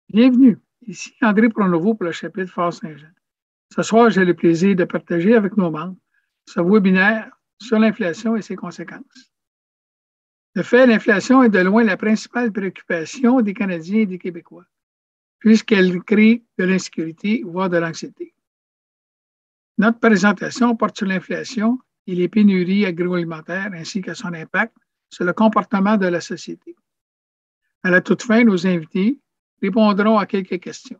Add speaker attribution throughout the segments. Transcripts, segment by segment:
Speaker 1: Bienvenue. Ici André Pronovo pour le chapitre Fort-Saint-Jean. Ce soir, j'ai le plaisir de partager avec nos membres ce webinaire sur l'inflation et ses conséquences. De fait, l'inflation est de loin la principale préoccupation des Canadiens et des Québécois, puisqu'elle crée de l'insécurité, voire de l'anxiété. Notre présentation porte sur l'inflation et les pénuries agroalimentaires ainsi que son impact sur le comportement de la société. À la toute fin, nos invités répondront à quelques questions.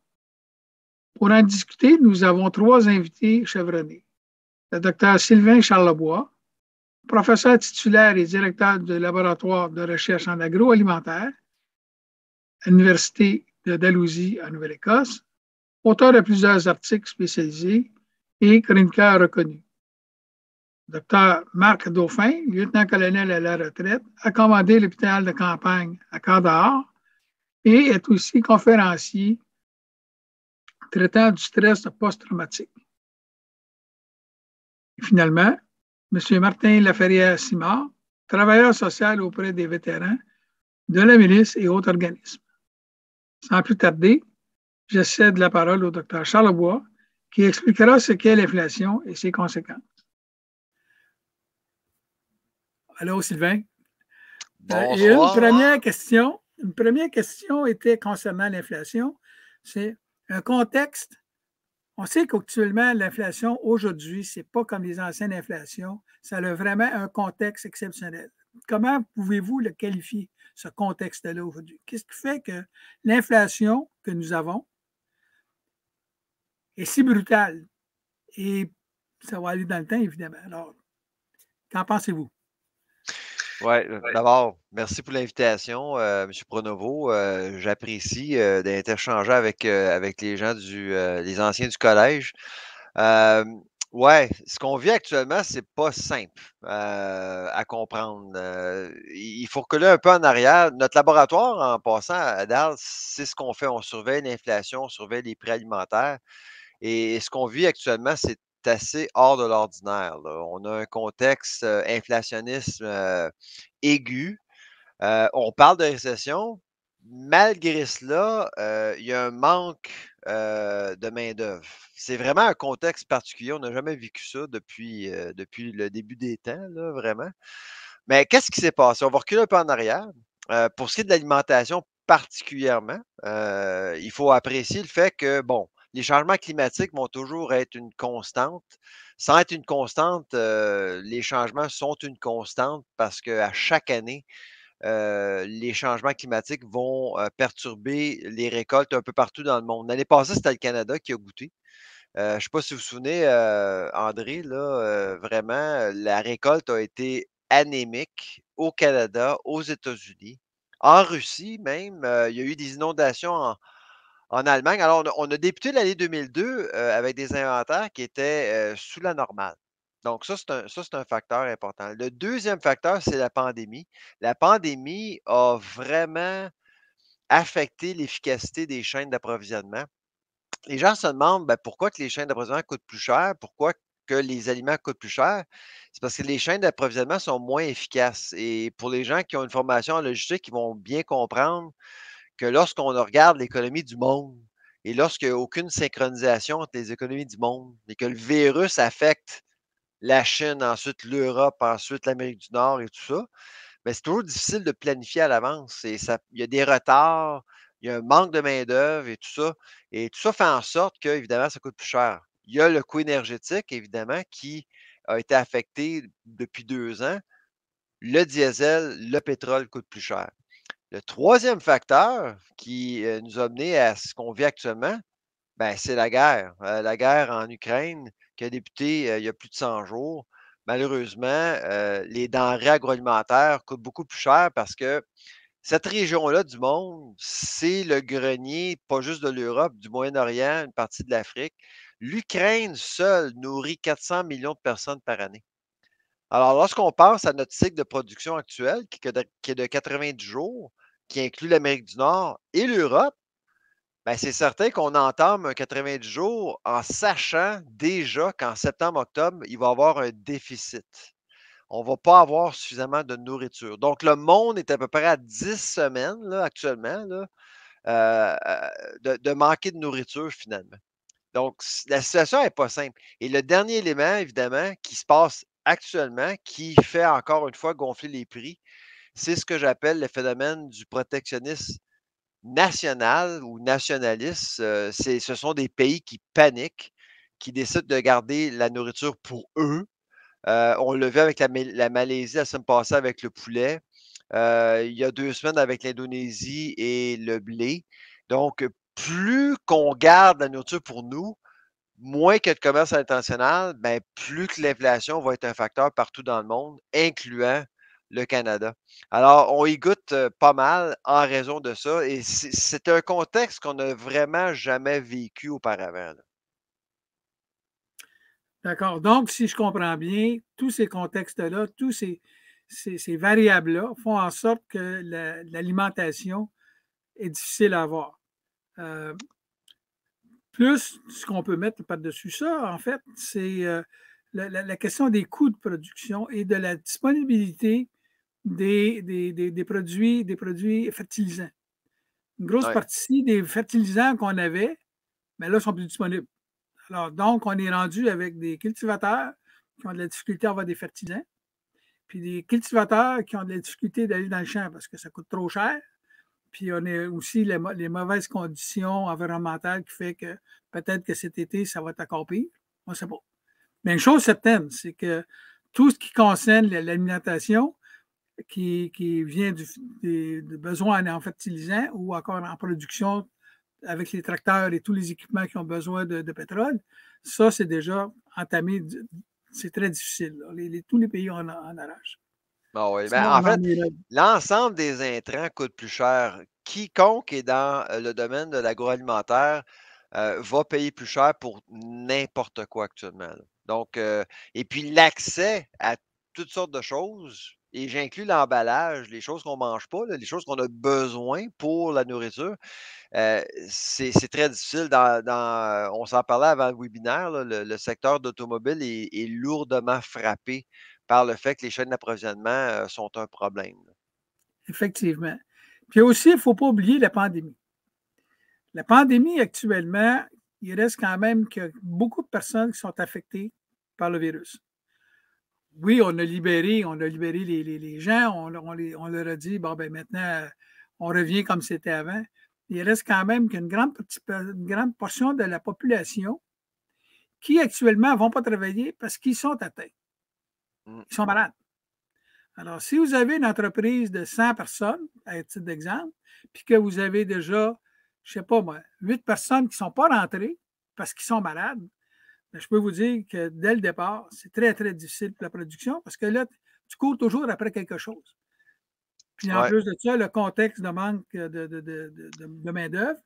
Speaker 1: Pour en discuter, nous avons trois invités chevronnés. Le Dr Sylvain Charlebois, professeur titulaire et directeur du laboratoire de recherche en agroalimentaire à l'Université de Dalhousie en Nouvelle-Écosse, auteur de plusieurs articles spécialisés et chroniqueur reconnu. Dr Marc Dauphin, lieutenant-colonel à la retraite, a commandé l'hôpital de campagne à Kandahar et est aussi conférencier traitant du stress post-traumatique. Et finalement, M. Martin Laferrière-Simard, travailleur social auprès des vétérans de la milice et autres organismes. Sans plus tarder, je cède la parole au Dr Charlebois qui expliquera ce qu'est l'inflation et ses conséquences. Allô, Sylvain.
Speaker 2: Bonsoir.
Speaker 1: Et une première question était concernant l'inflation. C'est un contexte. On sait qu'actuellement, l'inflation, aujourd'hui, ce n'est pas comme les anciennes inflations. Ça a vraiment un contexte exceptionnel. Comment pouvez-vous le qualifier, ce contexte-là aujourd'hui? Qu'est-ce qui fait que l'inflation que nous avons est si brutale? Et ça va aller dans le temps, évidemment. Alors, qu'en pensez-vous?
Speaker 2: Oui, d'abord, merci pour l'invitation, M. Pronovo. J'apprécie d'interchanger avec les gens les anciens du collège. Ouais, ce qu'on vit actuellement, c'est pas simple à comprendre. Il faut reculer un peu en arrière. Notre laboratoire, en passant à Dallas, c'est ce qu'on fait. On surveille l'inflation, on surveille les prix alimentaires. Et ce qu'on vit actuellement, c'est assez hors de l'ordinaire, là. On a un contexte inflationniste aigu. On parle de récession. Malgré cela, il y a un manque de main-d'œuvre. C'est vraiment un contexte particulier. On n'a jamais vécu ça depuis le début des temps, là, vraiment. Mais qu'est-ce qui s'est passé? On va reculer un peu en arrière. Pour ce qui est de l'alimentation particulièrement, il faut apprécier le fait que, bon, les changements climatiques vont toujours être une constante. Sans être une constante, les changements sont une constante parce qu'à chaque année, les changements climatiques vont perturber les récoltes un peu partout dans le monde. L'année passée, c'était le Canada qui a goûté. Je ne sais pas si vous vous souvenez, André, là, vraiment, la récolte a été anémique au Canada, aux États-Unis, en Russie même. Il y a eu des inondations en Allemagne. Alors, on a débuté l'année 2002 avec des inventaires qui étaient sous la normale. Donc, ça, c'est un facteur important. Le deuxième facteur, c'est la pandémie. La pandémie a vraiment affecté l'efficacité des chaînes d'approvisionnement. Les gens se demandent pourquoi que les chaînes d'approvisionnement coûtent plus cher, pourquoi que les aliments coûtent plus cher. C'est parce que les chaînes d'approvisionnement sont moins efficaces. Et pour les gens qui ont une formation en logistique, ils vont bien comprendre que lorsqu'on regarde l'économie du monde et lorsqu'il n'y a aucune synchronisation entre les économies du monde et que le virus affecte la Chine, ensuite l'Europe, ensuite l'Amérique du Nord et tout ça, c'est toujours difficile de planifier à l'avance. Il y a des retards, il y a un manque de main-d'œuvre et tout ça. Et tout ça fait en sorte que, évidemment, ça coûte plus cher. Il y a le coût énergétique, évidemment, qui a été affecté depuis 2 ans. Le diesel, le pétrole coûte plus cher. Le troisième facteur qui nous a mené à ce qu'on vit actuellement, c'est la guerre. La guerre en Ukraine qui a débuté il y a plus de 100 jours. Malheureusement, les denrées agroalimentaires coûtent beaucoup plus cher parce que cette région-là du monde, c'est le grenier, pas juste de l'Europe, du Moyen-Orient, une partie de l'Afrique. L'Ukraine seule nourrit 400 millions de personnes par année. Alors, lorsqu'on pense à notre cycle de production actuel, qui est de 90 jours, qui inclut l'Amérique du Nord et l'Europe, Ben, c'est certain qu'on entame un 90 jours en sachant déjà qu'en septembre-octobre, il va y avoir un déficit. On ne va pas avoir suffisamment de nourriture. Donc, le monde est à peu près à 10 semaines là, actuellement là, de manquer de nourriture finalement. Donc, la situation n'est pas simple. Et le dernier élément, évidemment, qui se passe actuellement, qui fait encore une fois gonfler les prix, c'est ce que j'appelle le phénomène du protectionnisme national ou nationaliste. Ce sont des pays qui paniquent, qui décident de garder la nourriture pour eux. On l'a vu avec la Malaisie la semaine passée avec le poulet. Il y a 2 semaines avec l'Indonésie et le blé. Donc, plus qu'on garde la nourriture pour nous, moins que de commerce international, ben, plus que l'inflation va être un facteur partout dans le monde, incluant le Canada. Alors, on y goûte pas mal en raison de ça. Et c'est un contexte qu'on n'a vraiment jamais vécu auparavant. Là.
Speaker 1: D'accord. Donc, si je comprends bien, tous ces contextes-là, tous ces variables-là font en sorte que l'alimentation est difficile à avoir. Euh, plus, ce qu'on peut mettre par-dessus ça, en fait, c'est la question des coûts de production et de la disponibilité des produits fertilisants. Une grosse
Speaker 2: Ouais.
Speaker 1: partie des fertilisants qu'on avait, mais là, sont plus disponibles. Alors, donc, on est rendu avec des cultivateurs qui ont de la difficulté à avoir des fertilisants, puis des cultivateurs qui ont de la difficulté d'aller dans le champ parce que ça coûte trop cher. Puis on a aussi les mauvaises conditions environnementales qui fait que peut-être que cet été, ça va être encore pire. On ne sait pas. Mais une chose certaine, c'est que tout ce qui concerne l'alimentation qui vient des besoins en fertilisant ou encore en production avec les tracteurs et tous les équipements qui ont besoin de pétrole, ça, c'est déjà entamé. C'est très difficile. Tous les pays en arrachent.
Speaker 2: Ah oui.
Speaker 1: Ça,
Speaker 2: Ben, en
Speaker 1: on en
Speaker 2: fait,
Speaker 1: est là.
Speaker 2: l'ensemble des intrants coûte plus cher. Quiconque est dans le domaine de l'agroalimentaire va payer plus cher pour n'importe quoi actuellement. Là. Donc, et puis l'accès à toutes sortes de choses, et j'inclus l'emballage, les choses qu'on ne mange pas, là, les choses qu'on a besoin pour la nourriture, c'est très difficile. On s'en parlait avant le webinaire, là, le secteur d'automobile est lourdement frappé par le fait que les chaînes d'approvisionnement sont un problème. Là.
Speaker 1: Effectivement. Puis aussi, il ne faut pas oublier la pandémie. La pandémie, actuellement, il reste quand même que beaucoup de personnes qui sont affectées par le virus. Oui, on a libéré les gens, on leur a dit, bon, ben maintenant, on revient comme c'était avant. Il reste quand même qu'une une grande portion de la population qui actuellement ne vont pas travailler parce qu'ils sont atteints.
Speaker 2: Mm.
Speaker 1: Ils sont malades. Alors, si vous avez une entreprise de 100 personnes, à titre d'exemple, puis que vous avez déjà, je ne sais pas moi, 8 personnes qui ne sont pas rentrées parce qu'ils sont malades, bien, je peux vous dire que dès le départ, c'est très, très difficile pour la production parce que là, tu cours toujours après quelque chose. Puis en
Speaker 2: Ouais.
Speaker 1: plus de ça, le contexte de manque de main-d'œuvre,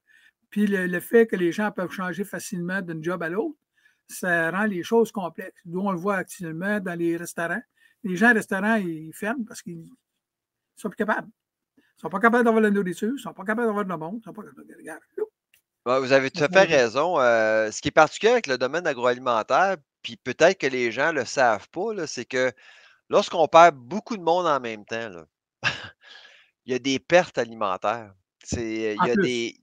Speaker 1: puis le fait que les gens peuvent changer facilement d'une job à l'autre, ça rend les choses complexes. D'où on le voit actuellement dans les restaurants. Les gens au restaurant, ils ferment parce qu'ils ne sont plus capables. Ils ne sont pas capables d'avoir la nourriture, ils ne sont pas capables d'avoir de la monde, ils ne sont pas capables de regarder.
Speaker 2: Ouais, vous avez tout à fait raison. Ce qui est particulier avec le domaine agroalimentaire, puis peut-être que les gens ne le savent pas, là, c'est que lorsqu'on perd beaucoup de monde en même temps, là, il y a des pertes alimentaires. Il
Speaker 1: En
Speaker 2: y a
Speaker 1: plus,
Speaker 2: des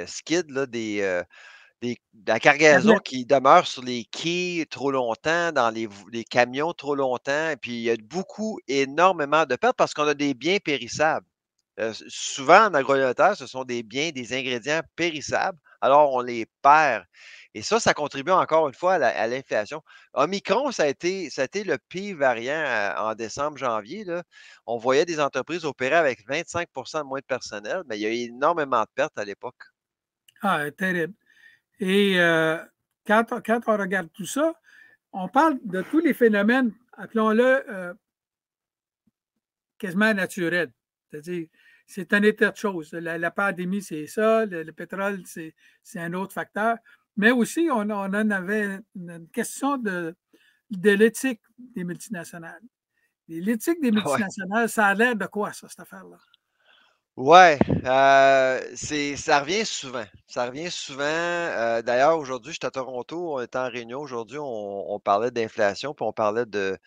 Speaker 2: skids, là, de la cargaison
Speaker 1: tablette.
Speaker 2: qui demeure sur les quais trop longtemps, dans les camions trop longtemps. Et puis, il y a énormément de pertes parce qu'on a des biens périssables. Souvent, en agroalimentaire, ce sont des ingrédients périssables, alors on les perd. Et ça contribue encore une fois à l'inflation. Omicron, ça a été le pire variant en décembre, janvier. Là. On voyait des entreprises opérer avec 25 de moins de personnel, mais il y a eu énormément de pertes à l'époque.
Speaker 1: Ah, terrible. Et quand on regarde tout ça, on parle de tous les phénomènes, appelons-le quasiment naturels. C'est-à-dire, c'est un état de choses. La pandémie, c'est ça. Le pétrole, c'est un autre facteur. Mais aussi, on en avait une question de l'éthique des multinationales. L'éthique des
Speaker 2: Ouais.
Speaker 1: multinationales, ça a l'air de quoi, ça, cette affaire-là?
Speaker 2: Ouais, ça revient souvent. Ça revient souvent. D'ailleurs, aujourd'hui, j'étais à Toronto, on était en réunion aujourd'hui, on parlait d'inflation, puis on parlait de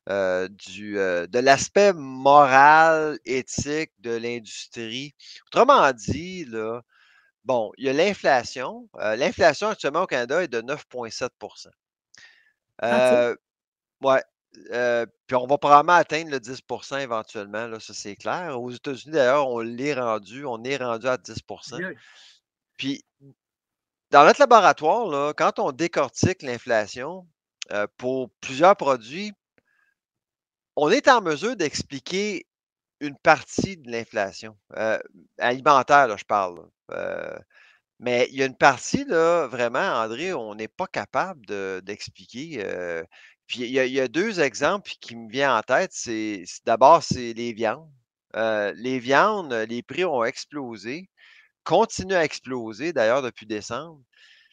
Speaker 2: l'aspect moral, éthique de l'industrie. Autrement dit, là, bon, il y a l'inflation. L'inflation actuellement au Canada est de 9,7.
Speaker 1: Tant que ça?
Speaker 2: Euh, ouais. Puis on va probablement atteindre le 10 éventuellement, là, ça c'est clair. Aux États-Unis, d'ailleurs, on est rendu à 10.
Speaker 1: Aïe, aïe.
Speaker 2: Puis dans notre laboratoire, là, quand on décortique l'inflation, pour plusieurs produits, on est en mesure d'expliquer une partie de l'inflation, alimentaire, là, je parle, là. Mais il y a une partie, là, vraiment, André, on n'est pas capable d'expliquer. Puis il y a 2 exemples qui me viennent en tête. D'abord, c'est les viandes. Les viandes, les prix ont explosé, continuent à exploser d'ailleurs depuis décembre.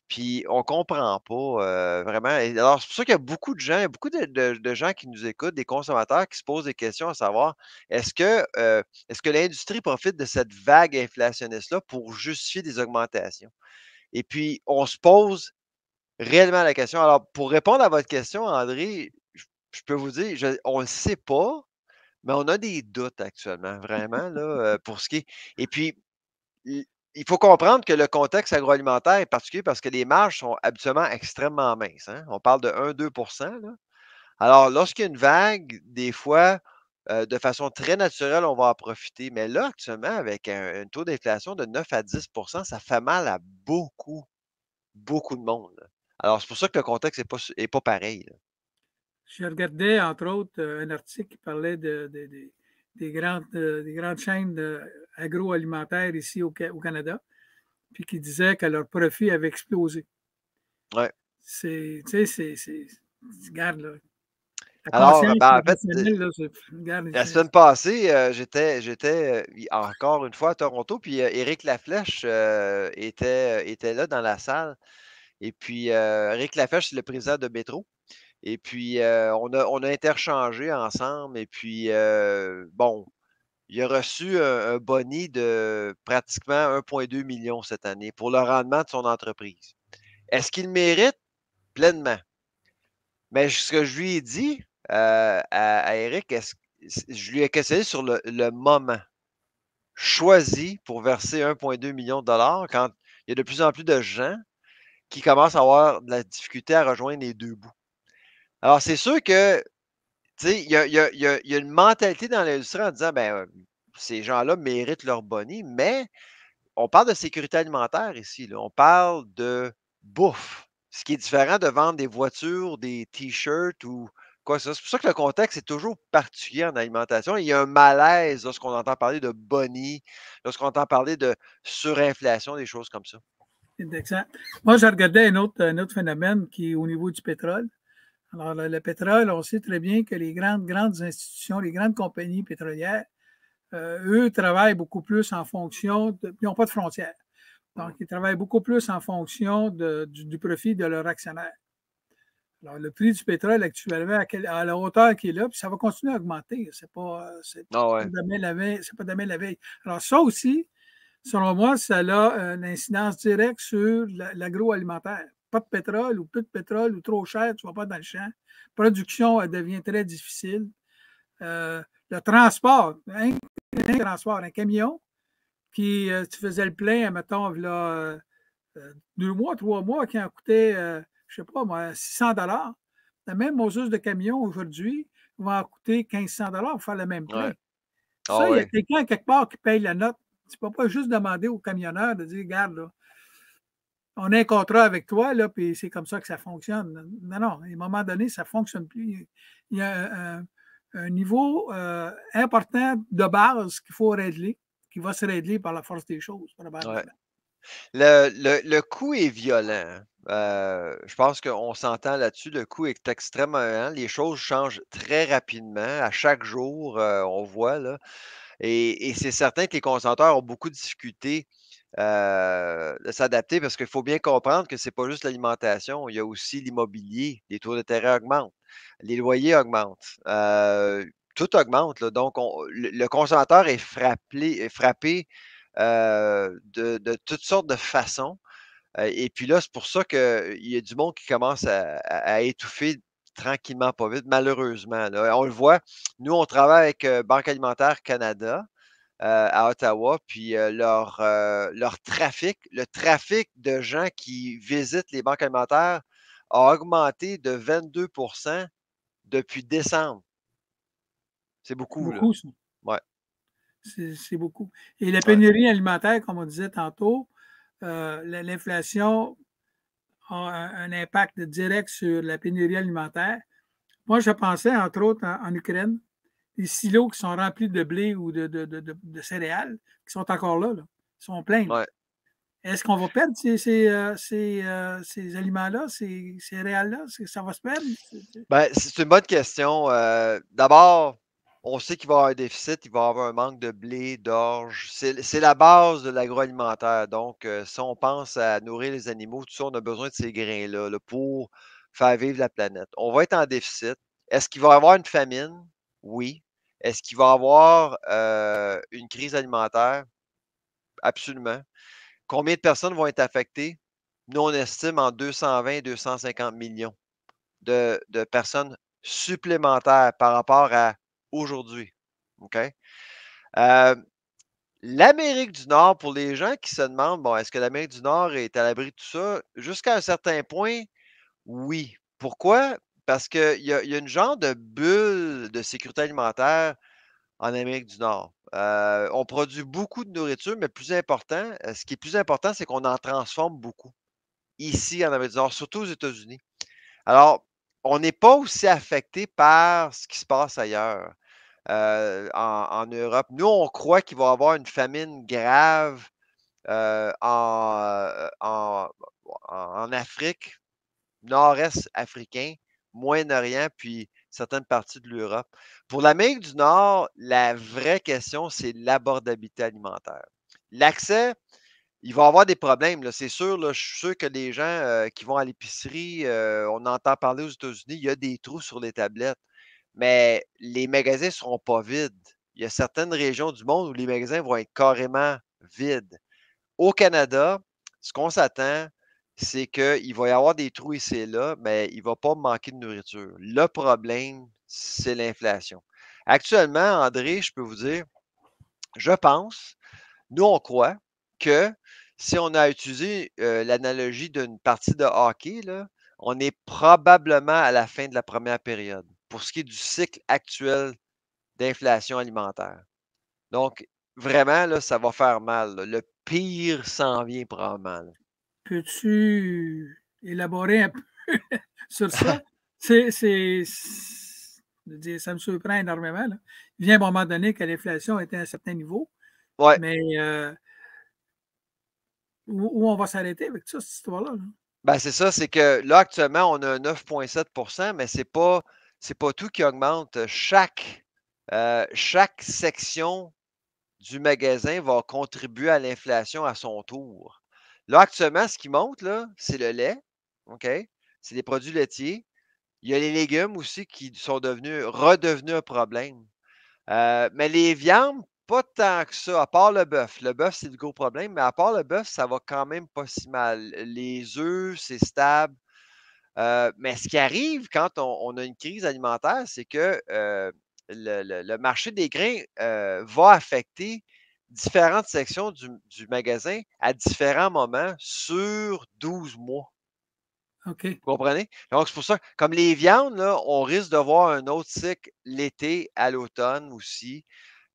Speaker 2: Puis on comprend pas, vraiment. Et alors, c'est pour ça qu'il y a beaucoup de gens, il y a beaucoup de gens qui nous écoutent, des consommateurs qui se posent des questions à savoir est-ce que, heu, est-ce que l'industrie profite de cette vague inflationniste-là pour justifier des augmentations? Et puis, on se pose réellement la question. Alors, pour répondre à votre question, André, je peux vous dire, on ne le sait pas, mais on a des doutes actuellement, vraiment, là, pour ce qui est. Et puis, il il faut comprendre que le contexte agroalimentaire est particulier parce que les marges sont habituellement extrêmement minces, hein. On parle de 1-2 là. Alors, lorsqu'il y a une vague, des fois, de façon très naturelle, on va en profiter. Mais là, actuellement, avec un taux d'inflation de 9 à 10 ça fait mal à beaucoup, beaucoup de monde, là. Alors, c'est pour ça que le contexte est pas pareil, là.
Speaker 1: Je regardais, entre autres, un article qui parlait des grandes chaînes agroalimentaires ici au Canada, puis qui disait que leur profit avait explosé.
Speaker 2: Ouais.
Speaker 1: Tu sais, regarde, là, la
Speaker 2: Alors,
Speaker 1: conscience
Speaker 2: ben, en fait,
Speaker 1: professionnelle, là, regarde,
Speaker 2: la semaine passée, j'étais, encore une fois à Toronto, puis, Éric Laflèche, était là dans la salle. Et puis, Éric Laflèche, c'est le président de Métro. Et puis, on a interchangé ensemble et puis, bon, il a reçu un boni de pratiquement 1,2 million cette année pour le rendement de son entreprise. Est-ce qu'il le mérite? Pleinement. Mais ce que je lui ai dit, à Éric, je lui ai questionné sur le moment choisi pour verser 1,2 million quand il y a de plus en plus de gens qui commencent à avoir de la difficulté à rejoindre les 2 bouts. Alors c'est sûr que, tu sais, il y a une mentalité dans l'industrie en disant, ben, ces gens-là méritent leur boni, mais on parle de sécurité alimentaire ici, là. On parle de bouffe, ce qui est différent de vendre des voitures, des T-shirts ou quoi que ce soit. C'est pour ça que le contexte est toujours particulier en alimentation. Il y a un malaise lorsqu'on entend parler de boni, lorsqu'on entend parler de surinflation, des choses comme ça.
Speaker 1: exact. Moi, je regardais un autre phénomène qui est au niveau du pétrole. Alors, le pétrole, on sait très bien que les grandes institutions, les grandes compagnies pétrolières, eux travaillent beaucoup plus en fonction ils n'ont pas de frontières. Donc,
Speaker 2: Mmh.
Speaker 1: ils travaillent beaucoup plus en fonction du profit de leur actionnaire. Alors, le prix du pétrole actuellement, à la hauteur qu'il est là, puis ça va continuer à augmenter.
Speaker 2: Ah ouais.
Speaker 1: C'est pas demain la veille. Alors, ça aussi, selon moi, ça a une incidence directe sur l'agroalimentaire. Pas de pétrole ou peu de pétrole ou trop cher, tu ne vas pas dans le champ. Production, elle devient très difficile. Le transport, un camion qui, tu faisais le plein, mettons, là, 2 mois, 3 mois, qui en coûtait, je ne sais pas moi, 600 $. La même moseuse de camion aujourd'hui va en coûter 1500 $ pour faire le même plein.
Speaker 2: Ouais. Ah
Speaker 1: Ça, il y a
Speaker 2: ouais.
Speaker 1: quelqu'un quelque part qui paye la note. Tu ne peux pas juste demander au camionneur de dire, regarde, là, on a un contrat avec toi, là, puis c'est comme ça que ça fonctionne. Non, non, à un moment donné, ça ne fonctionne plus. Il y a un niveau important de base qu'il faut régler, qui va se régler par la force des choses,
Speaker 2: Ouais.
Speaker 1: probablement.
Speaker 2: Le coût est violent, hein. Je pense qu'on s'entend là-dessus. Le coût est extrêmement violent. Les choses changent très rapidement. À chaque jour, on voit, là. Et c'est certain que les consommateurs ont beaucoup de difficultés, de s'adapter parce qu'il faut bien comprendre que c'est pas juste l'alimentation, il y a aussi l'immobilier. Les taux d'intérêt augmentent, les loyers augmentent. tout augmente, là. Donc, le consommateur est frappé de toutes sortes de façons. Et puis là, c'est pour ça qu'il y a du monde qui commence à étouffer tranquillement, pas vite, malheureusement, là. On le voit, nous, on travaille avec Banque alimentaire Canada à Ottawa, puis leur trafic, le trafic de gens qui visitent les banques alimentaires a augmenté de 22 depuis décembre. C'est
Speaker 1: C'est
Speaker 2: beaucoup, là.
Speaker 1: beaucoup, ça.
Speaker 2: Ouais.
Speaker 1: C'est beaucoup. Et la
Speaker 2: Ouais.
Speaker 1: pénurie alimentaire, comme on disait tantôt, l'inflation a un impact direct sur la pénurie alimentaire. Moi, je pensais, entre autres, en Ukraine, les silos qui sont remplis de blé ou de céréales, qui sont encore là, ils sont pleins.
Speaker 2: Ouais.
Speaker 1: Est-ce qu'on va perdre ces aliments-là, ces céréales-là? Ça va se perdre?
Speaker 2: Ben, c'est une bonne question. D'abord, on sait qu'il va y avoir un déficit, il va y avoir un manque de blé, d'orge. C'est la base de l'agroalimentaire. Donc, si on pense à nourrir les animaux, tout ça, on a besoin de ces grains-là là, pour faire vivre la planète. On va être en déficit. Est-ce qu'il va y avoir une famine? Oui. Est-ce qu'il va y avoir une crise alimentaire? Absolument. Combien de personnes vont être affectées? Nous, on estime en 220 et 250 millions de personnes supplémentaires par rapport à aujourd'hui. OK? Euh, L'Amérique du Nord, pour les gens qui se demandent, bon, est-ce que l'Amérique du Nord est à l'abri de tout ça? Jusqu'à un certain point, oui. Pourquoi? Parce qu'il y a une genre de bulle de sécurité alimentaire en Amérique du Nord. On produit beaucoup de nourriture, mais ce qui est plus important, c'est qu'on en transforme beaucoup ici en Amérique du Nord, surtout aux États-Unis. Alors, on n'est pas aussi affecté par ce qui se passe ailleurs, en Europe. Nous, on croit qu'il va y avoir une famine grave en Afrique, nord-est africain, Moyen-Orient, puis certaines parties de l'Europe. Pour l'Amérique du Nord, la vraie question, c'est l'abordabilité alimentaire. L'accès, il va y avoir des problèmes, là, c'est sûr. Là, je suis sûr que les gens qui vont à l'épicerie, on entend parler aux États-Unis, il y a des trous sur les tablettes, mais les magasins ne seront pas vides. Il y a certaines régions du monde où les magasins vont être carrément vides. Au Canada, ce qu'on s'attend, c'est qu'il va y avoir des trous ici et là, mais il ne va pas manquer de nourriture. Le problème, c'est l'inflation. Actuellement, André, je peux vous dire, je pense, nous, on croit que si on a utilisé l'analogie d'une partie de hockey, là, on est probablement à la fin de la première période pour ce qui est du cycle actuel d'inflation alimentaire. Donc, vraiment, là, ça va faire mal, là. Le pire s'en vient probablement, là.
Speaker 1: Peux-tu élaborer un peu sur ça? C'est, ça me surprend énormément, là. Il vient un moment donné que l'inflation était à un certain niveau,
Speaker 2: Ouais,
Speaker 1: mais où on va s'arrêter avec ça, cette histoire-là? Là?
Speaker 2: ben c'est ça, c'est que là, actuellement, on a un 9,7 mais c'est pas tout qui augmente. Chaque section du magasin va contribuer à l'inflation à son tour. Là, actuellement, ce qui monte, là, c'est le lait, OK? C'est les produits laitiers. Il y a les légumes aussi qui sont redevenus un problème. Mais les viandes, pas tant que ça, à part le bœuf. Le bœuf, c'est le gros problème, mais à part le bœuf, ça va quand même pas si mal. Les œufs, c'est stable. Mais ce qui arrive quand on a une crise alimentaire, c'est que le marché des grains va affecter différentes sections du magasin à différents moments sur 12 mois.
Speaker 1: OK.
Speaker 2: Vous comprenez? Donc, c'est pour ça, comme les viandes, là, on risque de voir un autre cycle l'été à l'automne aussi.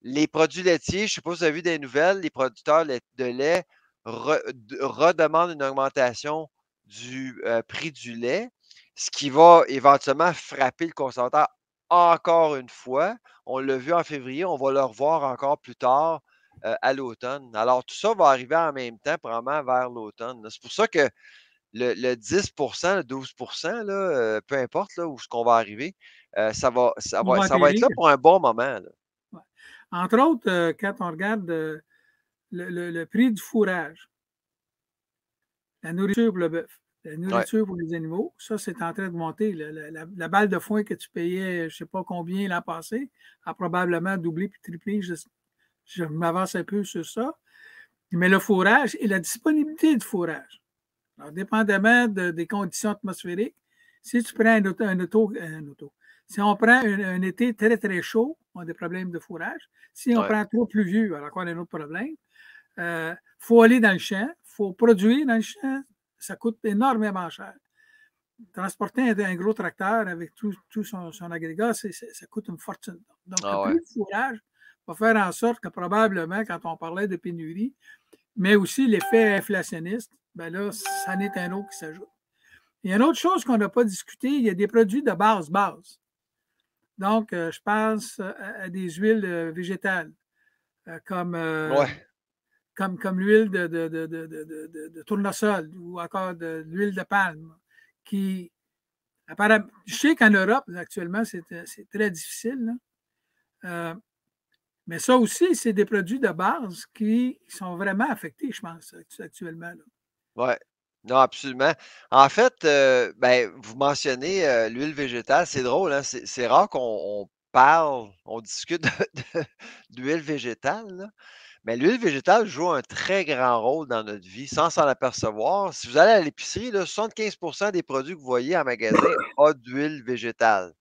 Speaker 2: Les produits laitiers, je ne sais pas si vous avez vu des nouvelles, les producteurs de lait redemandent une augmentation du prix du lait, ce qui va éventuellement frapper le consommateur encore une fois. On l'a vu en février, on va le revoir encore plus tard à l'automne. Alors, tout ça va arriver en même temps, probablement vers l'automne. C'est pour ça que le 10 le 12 là, peu importe là, où ce qu'on va arriver, ça va, ça
Speaker 1: On
Speaker 2: va,
Speaker 1: va
Speaker 2: ça va être là
Speaker 1: atterrir.
Speaker 2: pour un bon moment, là.
Speaker 1: Ouais. Entre autres, quand on regarde le prix du fourrage, la nourriture pour le bœuf. la nourriture pour les animaux. Ça, c'est en train de monter. La balle de foin que tu payais, je ne sais pas combien l'an passé, a probablement doublé puis triplé. Je m'avance un peu sur ça. Mais le fourrage et la disponibilité du fourrage. Alors, dépendamment des conditions atmosphériques, si tu prends un auto, si on prend un été très, très chaud, on a des problèmes de fourrage. Si on prend trop pluvieux, alors on a un autre problème. Il faut aller dans le champ, il faut produire dans le champ, ça coûte énormément cher. Transporter un gros tracteur avec tout son agrégat, ça coûte une fortune. Donc, le prix du fourrage va faire en sorte que probablement, quand on parlait de pénurie, mais aussi l'effet inflationniste, ben là, ça en est un autre qui s'ajoute. Il y a une autre chose qu'on n'a pas discuté, il y a des produits de base. Donc, je pense à des huiles végétales, comme l'huile de tournesol ou encore de l'huile de palme, qui, apparemment, je sais qu'en Europe, actuellement, c'est très difficile. Mais ça aussi, c'est des produits de base qui sont vraiment affectés, je pense, actuellement.
Speaker 2: Oui, non, absolument. En fait, vous mentionnez l'huile végétale. C'est drôle, hein? C'est rare qu'on parle, on discute d'huile végétale, là. Mais l'huile végétale joue un très grand rôle dans notre vie sans s'en apercevoir. Si vous allez à l'épicerie, 75% des produits que vous voyez en magasin ont d'huile végétale.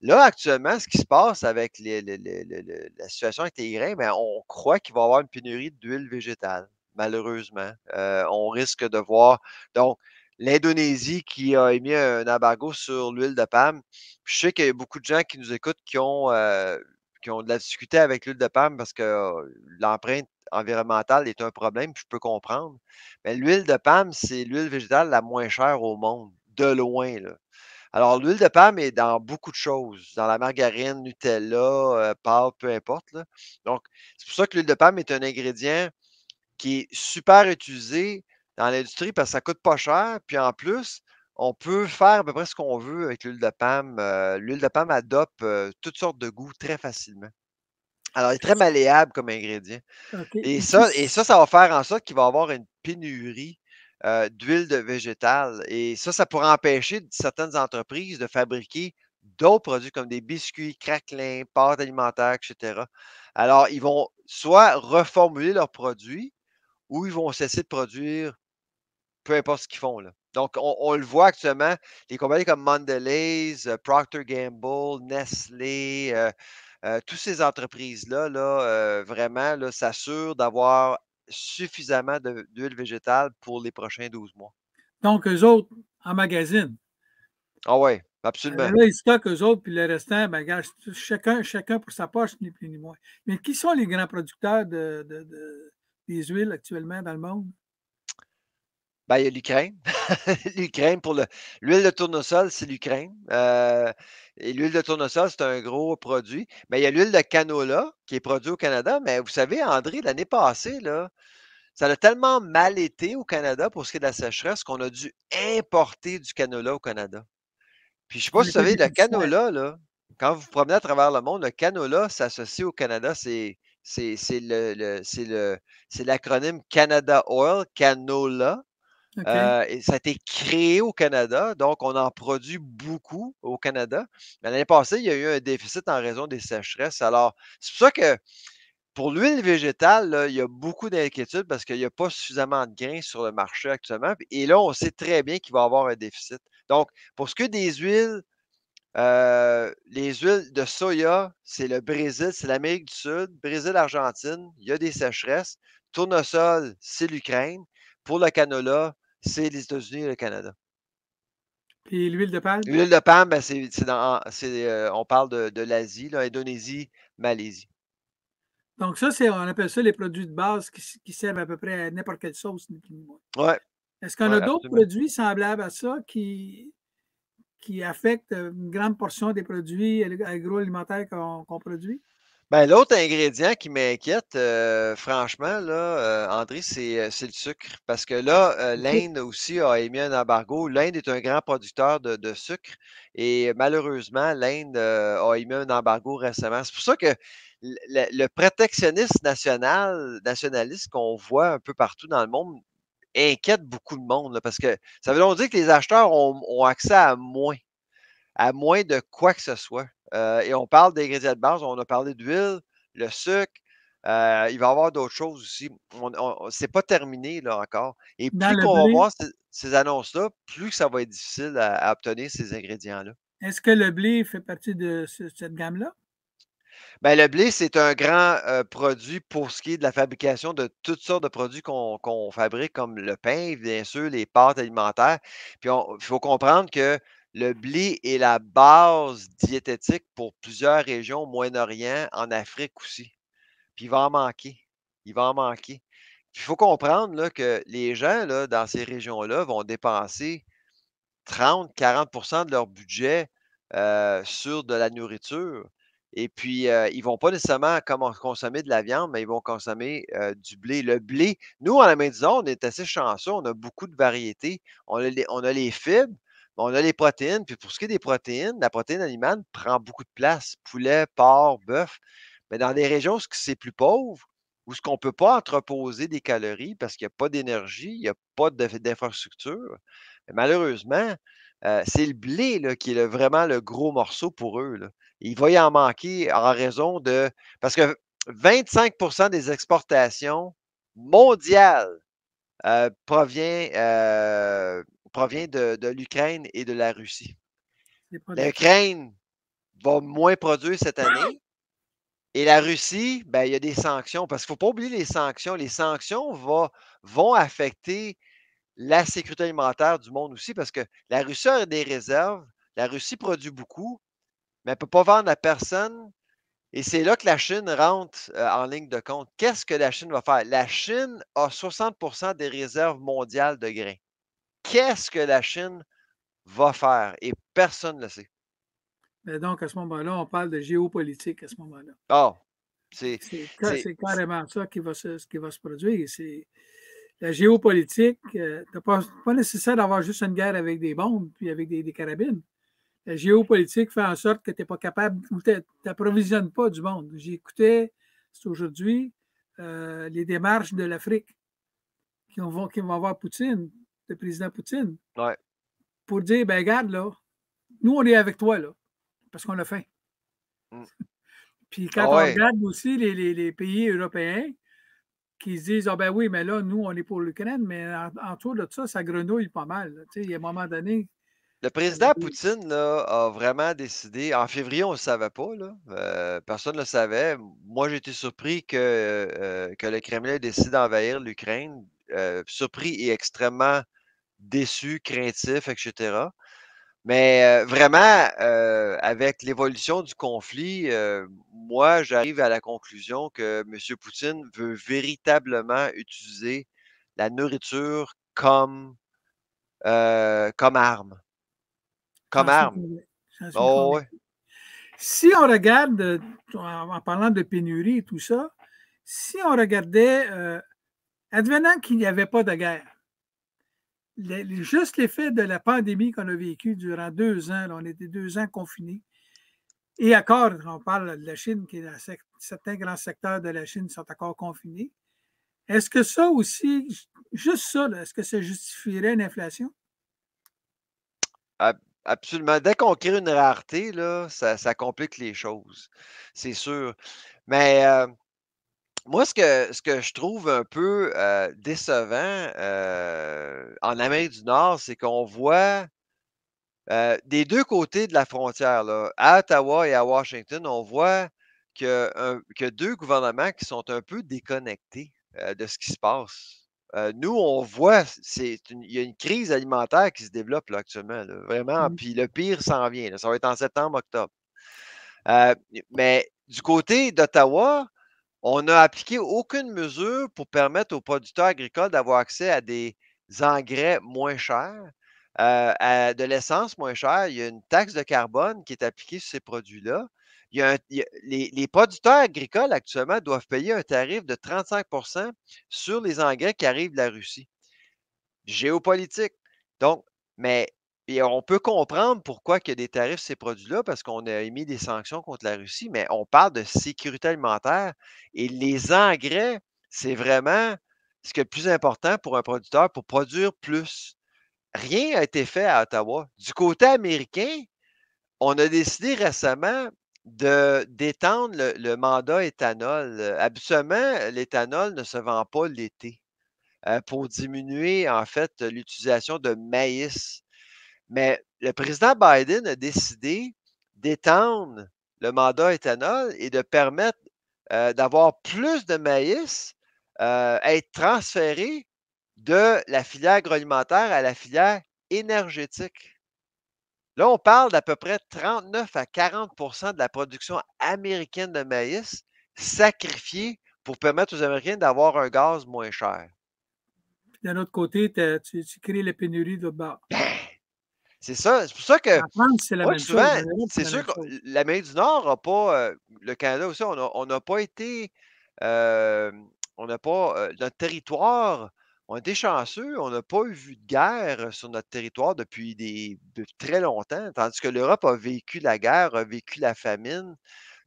Speaker 2: Là, actuellement, ce qui se passe avec la situation avec les grains, on croit qu'il va y avoir une pénurie d'huile végétale, malheureusement. On risque de voir. Donc, l'Indonésie qui a émis un embargo sur l'huile de palme. Je sais qu'il y a beaucoup de gens qui nous écoutent qui ont de la difficulté avec l'huile de palme parce que l'empreinte environnementale est un problème, puis je peux comprendre. Mais l'huile de palme, c'est l'huile végétale la moins chère au monde, de loin, là. Alors, l'huile de palme est dans beaucoup de choses, dans la margarine, Nutella, pâtes, peu importe, là. Donc, c'est pour ça que l'huile de palme est un ingrédient qui est super utilisé dans l'industrie parce que ça coûte pas cher. Puis en plus, on peut faire à peu près ce qu'on veut avec l'huile de palme. L'huile de palme adopte toutes sortes de goûts très facilement. Alors, il est très malléable comme ingrédient.
Speaker 1: Okay.
Speaker 2: Ça va faire en sorte qu'il va y avoir une pénurie d'huile de végétale. Et ça pourrait empêcher certaines entreprises de fabriquer d'autres produits comme des biscuits, craquelins, pâtes alimentaires, etc. Alors, ils vont soit reformuler leurs produits ou ils vont cesser de produire peu importe ce qu'ils font, là. Donc, on le voit actuellement, les compagnies comme Mondelez, Procter Gamble, Nestlé, toutes ces entreprises-là, vraiment, là, s'assurent d'avoir suffisamment d'huile végétale pour les prochains 12 mois.
Speaker 1: Donc, eux autres, en magazine.
Speaker 2: Ah oui, absolument.
Speaker 1: Là, ils stockent eux autres, puis le restant, ben, regarde, chacun pour sa poche, ni plus ni moins. Mais qui sont les grands producteurs des huiles actuellement dans le monde?
Speaker 2: Ben, il y a l'Ukraine. L'Ukraine pour l'huile de tournesol, c'est l'Ukraine. Et l'huile de tournesol, c'est un gros produit. Mais il y a l'huile de canola qui est produite au Canada. Mais vous savez, André, l'année passée, là, ça a tellement mal été au Canada pour ce qui est de la sécheresse qu'on a dû importer du canola au Canada. Puis je sais pas
Speaker 1: On
Speaker 2: si vous
Speaker 1: était
Speaker 2: savez, le
Speaker 1: déficitaires.
Speaker 2: canola, là, quand vous vous promenez à travers le monde, le canola s'associe au Canada, c'est l'acronyme Canada Oil, canola.
Speaker 1: OK.
Speaker 2: Et ça a été créé au Canada, donc on en produit beaucoup au Canada. Mais l'année passée, il y a eu un déficit en raison des sécheresses. Alors, c'est pour ça que pour l'huile végétale, là, il y a beaucoup d'inquiétudes parce qu'il n'y a pas suffisamment de grains sur le marché actuellement. Et là, on sait très bien qu'il va y avoir un déficit. Donc, pour ce qui est des huiles, les huiles de soya, c'est le Brésil, c'est l'Amérique du Sud, Brésil, Argentine, il y a des sécheresses. Tournesol, c'est l'Ukraine. Pour le canola, c'est les États-Unis et le Canada.
Speaker 1: Puis l'huile de palme?
Speaker 2: L'huile de palme, on parle de l'Asie, là, Indonésie, Malaisie.
Speaker 1: Donc, ça, on appelle ça les produits de base qui servent à peu près à n'importe quelle sauce, ni plus ni moins.
Speaker 2: Ouais,
Speaker 1: Est-ce qu'on
Speaker 2: ouais,
Speaker 1: a d'autres
Speaker 2: absolument.
Speaker 1: produits semblables à ça qui affectent une grande portion des produits agroalimentaires qu'on produit?
Speaker 2: Ben, l'autre ingrédient qui m'inquiète, franchement, là, André, c'est le sucre. Parce que là,
Speaker 1: OK.
Speaker 2: l'Inde aussi a émis un embargo. L'Inde est un grand producteur de sucre et malheureusement, l'Inde a émis un embargo récemment. C'est pour ça que le protectionnisme nationaliste qu'on voit un peu partout dans le monde inquiète beaucoup de monde, là, parce que ça veut donc dire que les acheteurs ont accès à moins de quoi que ce soit. Et on parle d'ingrédients de base, on a parlé d'huile, le sucre, il va y avoir d'autres choses aussi. C'est pas terminé là encore. Et
Speaker 1: Dans
Speaker 2: plus
Speaker 1: le
Speaker 2: qu'on va
Speaker 1: blé,
Speaker 2: voir ces annonces-là, plus ça va être difficile à obtenir ces ingrédients-là.
Speaker 1: est-ce que le blé fait partie de cette gamme-là?
Speaker 2: Ben, le blé, c'est un grand produit pour ce qui est de la fabrication de toutes sortes de produits qu'on fabrique, comme le pain, bien sûr, les pâtes alimentaires. Puis il faut comprendre que le blé est la base diététique pour plusieurs régions au Moyen-Orient, en Afrique aussi. Puis il va en manquer. Il va en manquer. Puis il faut comprendre là, que les gens là, dans ces régions-là vont dépenser 30-40 de leur budget, sur de la nourriture et puis, ils vont pas nécessairement consommer de la viande, mais ils vont consommer, du blé. Le blé, nous, à la Main du Nord, on est assez chanceux, on a beaucoup de variétés. On a les fibres, on a les protéines, puis pour ce qui est des protéines, la protéine animale prend beaucoup de place, poulet, porc, bœuf. Mais dans des régions où c'est plus pauvre, où ce qu'on peut pas entreposer des calories parce qu'il y a pas d'énergie, il y a pas d'infrastructure, malheureusement, c'est le blé là, qui est vraiment le gros morceau pour eux, là. Il va y en manquer en raison de parce que 25 des exportations mondiales, provient, provient de l'Ukraine et de la Russie.
Speaker 1: C'est pas d'accord.
Speaker 2: L'Ukraine va moins produire cette année et la Russie, ben, il y a des sanctions parce qu'il ne faut pas oublier les sanctions. Les sanctions vont affecter la sécurité alimentaire du monde aussi parce que la Russie a des réserves, la Russie produit beaucoup, mais elle ne peut pas vendre à personne. Et c'est là que la Chine rentre en ligne de compte. Qu'est-ce que la Chine va faire? La Chine a 60 des réserves mondiales de grains. Qu'est-ce que la Chine va faire? Et personne ne le sait.
Speaker 1: Mais donc, à ce moment-là, on parle de géopolitique à ce moment-là.
Speaker 2: Oh, c'est,
Speaker 1: C'est
Speaker 2: c'est,
Speaker 1: carrément ça ce qui va se produire. C'est la géopolitique. T'as pas nécessaire d'avoir juste une guerre avec des bombes puis avec des carabines. La géopolitique fait en sorte que tu n'es pas capable ou tu n'approvisionnes pas du monde. J'écoutais, c'est aujourd'hui, les démarches de l'Afrique qui vont voir Poutine, le président Poutine,
Speaker 2: ouais.
Speaker 1: pour dire, ben regarde, là, nous, on est avec toi, là, parce qu'on a faim.
Speaker 2: Mm.
Speaker 1: Puis quand
Speaker 2: Ah
Speaker 1: on
Speaker 2: ouais.
Speaker 1: regarde aussi les pays européens qui se disent, ah ben oui, mais là, nous, on est pour l'Ukraine, mais autour de ça, ça grenouille pas mal. Tu sais, il y a un moment donné,
Speaker 2: Le président Poutine là, a vraiment décidé, en février, on ne le savait pas, là, personne ne le savait. Moi, j'ai été surpris que le Kremlin décide d'envahir l'Ukraine, surpris et extrêmement déçu, craintif, etc. Mais vraiment, avec l'évolution du conflit, moi, j'arrive à la conclusion que M. Poutine veut véritablement utiliser la nourriture comme arme. Comme
Speaker 1: j'en suis
Speaker 2: arme.
Speaker 1: convaincu. J'en suis
Speaker 2: Oh,
Speaker 1: convaincu.
Speaker 2: ouais.
Speaker 1: Si on regarde, en parlant de pénurie et tout ça, si on regardait, advenant qu'il n'y avait pas de guerre, juste l'effet de la pandémie qu'on a vécue durant 2 ans, là, on était 2 ans confinés, et encore, on parle de la Chine, certains grands secteurs de la Chine sont encore confinés. Est-ce que ça aussi, juste ça, est-ce que ça justifierait une inflation?
Speaker 2: Absolument. Dès qu'on crée une rareté, là, ça complique les choses, c'est sûr. Mais moi, ce que je trouve un peu décevant en Amérique du Nord, c'est qu'on voit des deux côtés de la frontière, là, à Ottawa et à Washington, on voit que deux gouvernements qui sont un peu déconnectés de ce qui se passe. Nous, on voit, il y a une crise alimentaire qui se développe là, actuellement, là, vraiment,
Speaker 1: Mm.
Speaker 2: puis le pire s'en vient, là, ça va être en septembre, octobre. Euh, mais du côté d'Ottawa, on n'a appliqué aucune mesure pour permettre aux producteurs agricoles d'avoir accès à des engrais moins chers, à de l'essence moins chère. Il y a une taxe de carbone qui est appliquée sur ces produits-là. Les producteurs agricoles actuellement doivent payer un tarif de 35 sur les engrais qui arrivent de la Russie. Géopolitique. Donc, mais et on peut comprendre pourquoi il y a des tarifs sur ces produits-là, parce qu'on a émis des sanctions contre la Russie, mais on parle de sécurité alimentaire et les engrais, c'est vraiment, ce qui est le plus important pour un producteur pour produire plus. Rien n'a été fait à Ottawa. Du côté américain, on a décidé récemment d'étendre le mandat éthanol. Habituellement, l'éthanol ne se vend pas l'été pour diminuer, en fait, l'utilisation de maïs. Mais le président Biden a décidé d'étendre le mandat éthanol et de permettre d'avoir plus de maïs être transféré de la filière agroalimentaire à la filière énergétique. Là, on parle d'à peu près 39 à 40 de la production américaine de maïs sacrifiée pour permettre aux Américains d'avoir un gaz moins cher.
Speaker 1: D'un autre côté, tu crées la pénurie de l'autre bord.
Speaker 2: C'est ça. C'est pour ça que
Speaker 1: En France, c'est la
Speaker 2: moi,
Speaker 1: même chose.
Speaker 2: souvent,
Speaker 1: En Europe, c'est
Speaker 2: c'est
Speaker 1: la
Speaker 2: sûr
Speaker 1: même
Speaker 2: que
Speaker 1: chose.
Speaker 2: l'Amérique du Nord n'a pas, le Canada aussi, on n'a pas été, euh, on n'a pas, notre territoire, on a été chanceux, on n'a pas eu vu de guerre sur notre territoire depuis très longtemps, tandis que l'Europe a vécu la guerre, a vécu la famine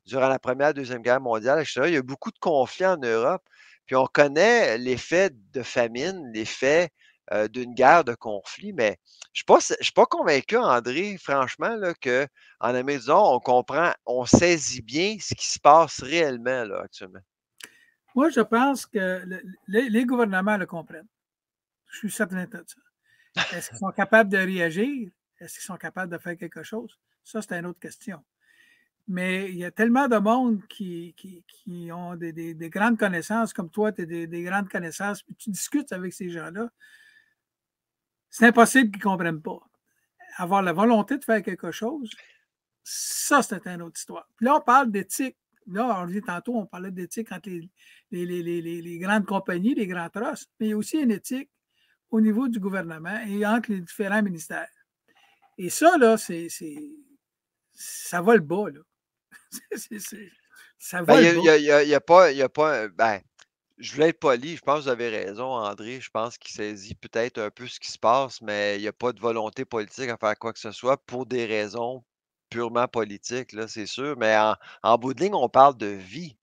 Speaker 2: durant la Première, Deuxième Guerre mondiale, etc. Il y a beaucoup de conflits en Europe, puis on connaît l'effet de famine, l'effet d'une guerre de conflit, mais je suis pas convaincu, André, franchement, là, qu'en Amérique du Nord, on comprend, on saisit bien ce qui se passe réellement là, actuellement.
Speaker 1: Moi, je pense que les gouvernements le comprennent. Je suis certain de ça. Est-ce qu'ils sont capables de réagir? Est-ce qu'ils sont capables de faire quelque chose? Ça, c'est une autre question. Mais il y a tellement de monde qui ont des grandes connaissances, comme toi, tu as des grandes connaissances, puis tu discutes avec ces gens-là. C'est impossible qu'ils ne comprennent pas. Avoir la volonté de faire quelque chose, ça, c'est une autre histoire. Puis là, on parle d'éthique. Là, on dit tantôt, on parlait d'éthique entre les grandes compagnies, les grands trusts, mais il y a aussi une éthique au niveau du gouvernement et entre les différents ministères. Et ça, là, ça va le bas, là. Ça
Speaker 2: Ben,
Speaker 1: va le bas.
Speaker 2: il y a pas, ben, je voulais être poli, je pense que vous avez raison, André. Je pense qu'il saisit peut-être un peu ce qui se passe, mais il n'y a pas de volonté politique à faire quoi que ce soit pour des raisons purement politiques, là, c'est sûr. Mais en bout de ligne, on parle de vie,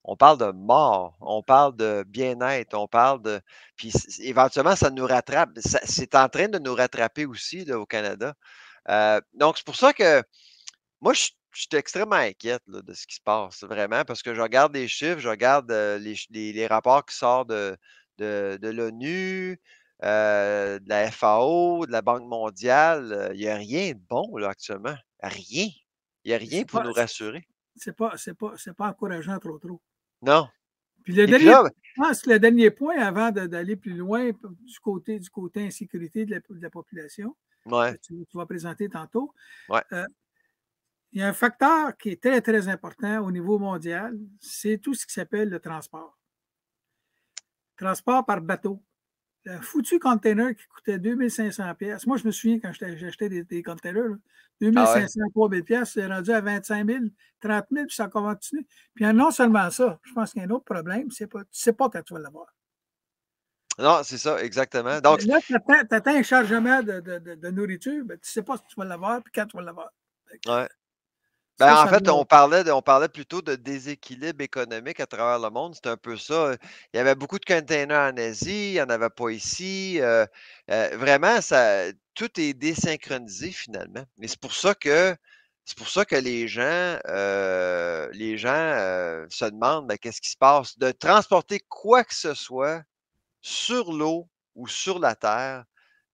Speaker 2: on parle de mort, on parle de bien-être, on parle de. Puis éventuellement, ça nous rattrape. C'est en train de nous rattraper aussi là, au Canada. Donc, c'est pour ça que moi, je suis extrêmement inquiète là, de ce qui se passe, vraiment, parce que je regarde les chiffres, je regarde les rapports qui sortent de l'ONU, de la FAO, de la Banque mondiale. Il n'y a rien de bon là, actuellement. Rien. Il n'y a rien
Speaker 1: C'est
Speaker 2: pour
Speaker 1: pas,
Speaker 2: nous rassurer.
Speaker 1: c'est pas encourageant trop trop.
Speaker 2: Non.
Speaker 1: Puis le
Speaker 2: Et puis
Speaker 1: dernier,
Speaker 2: là,
Speaker 1: je pense que le dernier point avant d'aller plus loin du côté insécurité de la population, que
Speaker 2: ouais,
Speaker 1: tu vas présenter tantôt,
Speaker 2: ouais.
Speaker 1: euh, il y a un facteur qui est très, très important au niveau mondial, c'est tout ce qui s'appelle le transport. Transport par bateau. Le foutu container qui coûtait 2500 pièces. Moi, je me souviens quand j'achetais des containers,
Speaker 2: Ah ouais.
Speaker 1: 2500, 3000 pièces, c'est rendu à 25 000, 30 000, puis ça continue. Puis non seulement ça, je pense qu'il y a un autre problème, c'est pas, tu ne sais pas quand tu vas l'avoir.
Speaker 2: Non, c'est ça, exactement. Donc,
Speaker 1: Là, tu attends un chargement de nourriture, ben, tu ne sais pas si tu vas l'avoir, puis quand tu vas l'avoir.
Speaker 2: ouais. Ben,
Speaker 1: Ça,
Speaker 2: en
Speaker 1: ça
Speaker 2: fait,
Speaker 1: va.
Speaker 2: on parlait plutôt de déséquilibre économique à travers le monde. C'est un peu ça. Il y avait beaucoup de containers en Asie, il n'y en avait pas ici. Vraiment, tout est désynchronisé finalement. Et c'est pour ça que les gens se demandent ben, qu'est-ce qui se passe. De transporter quoi que ce soit sur l'eau ou sur la terre,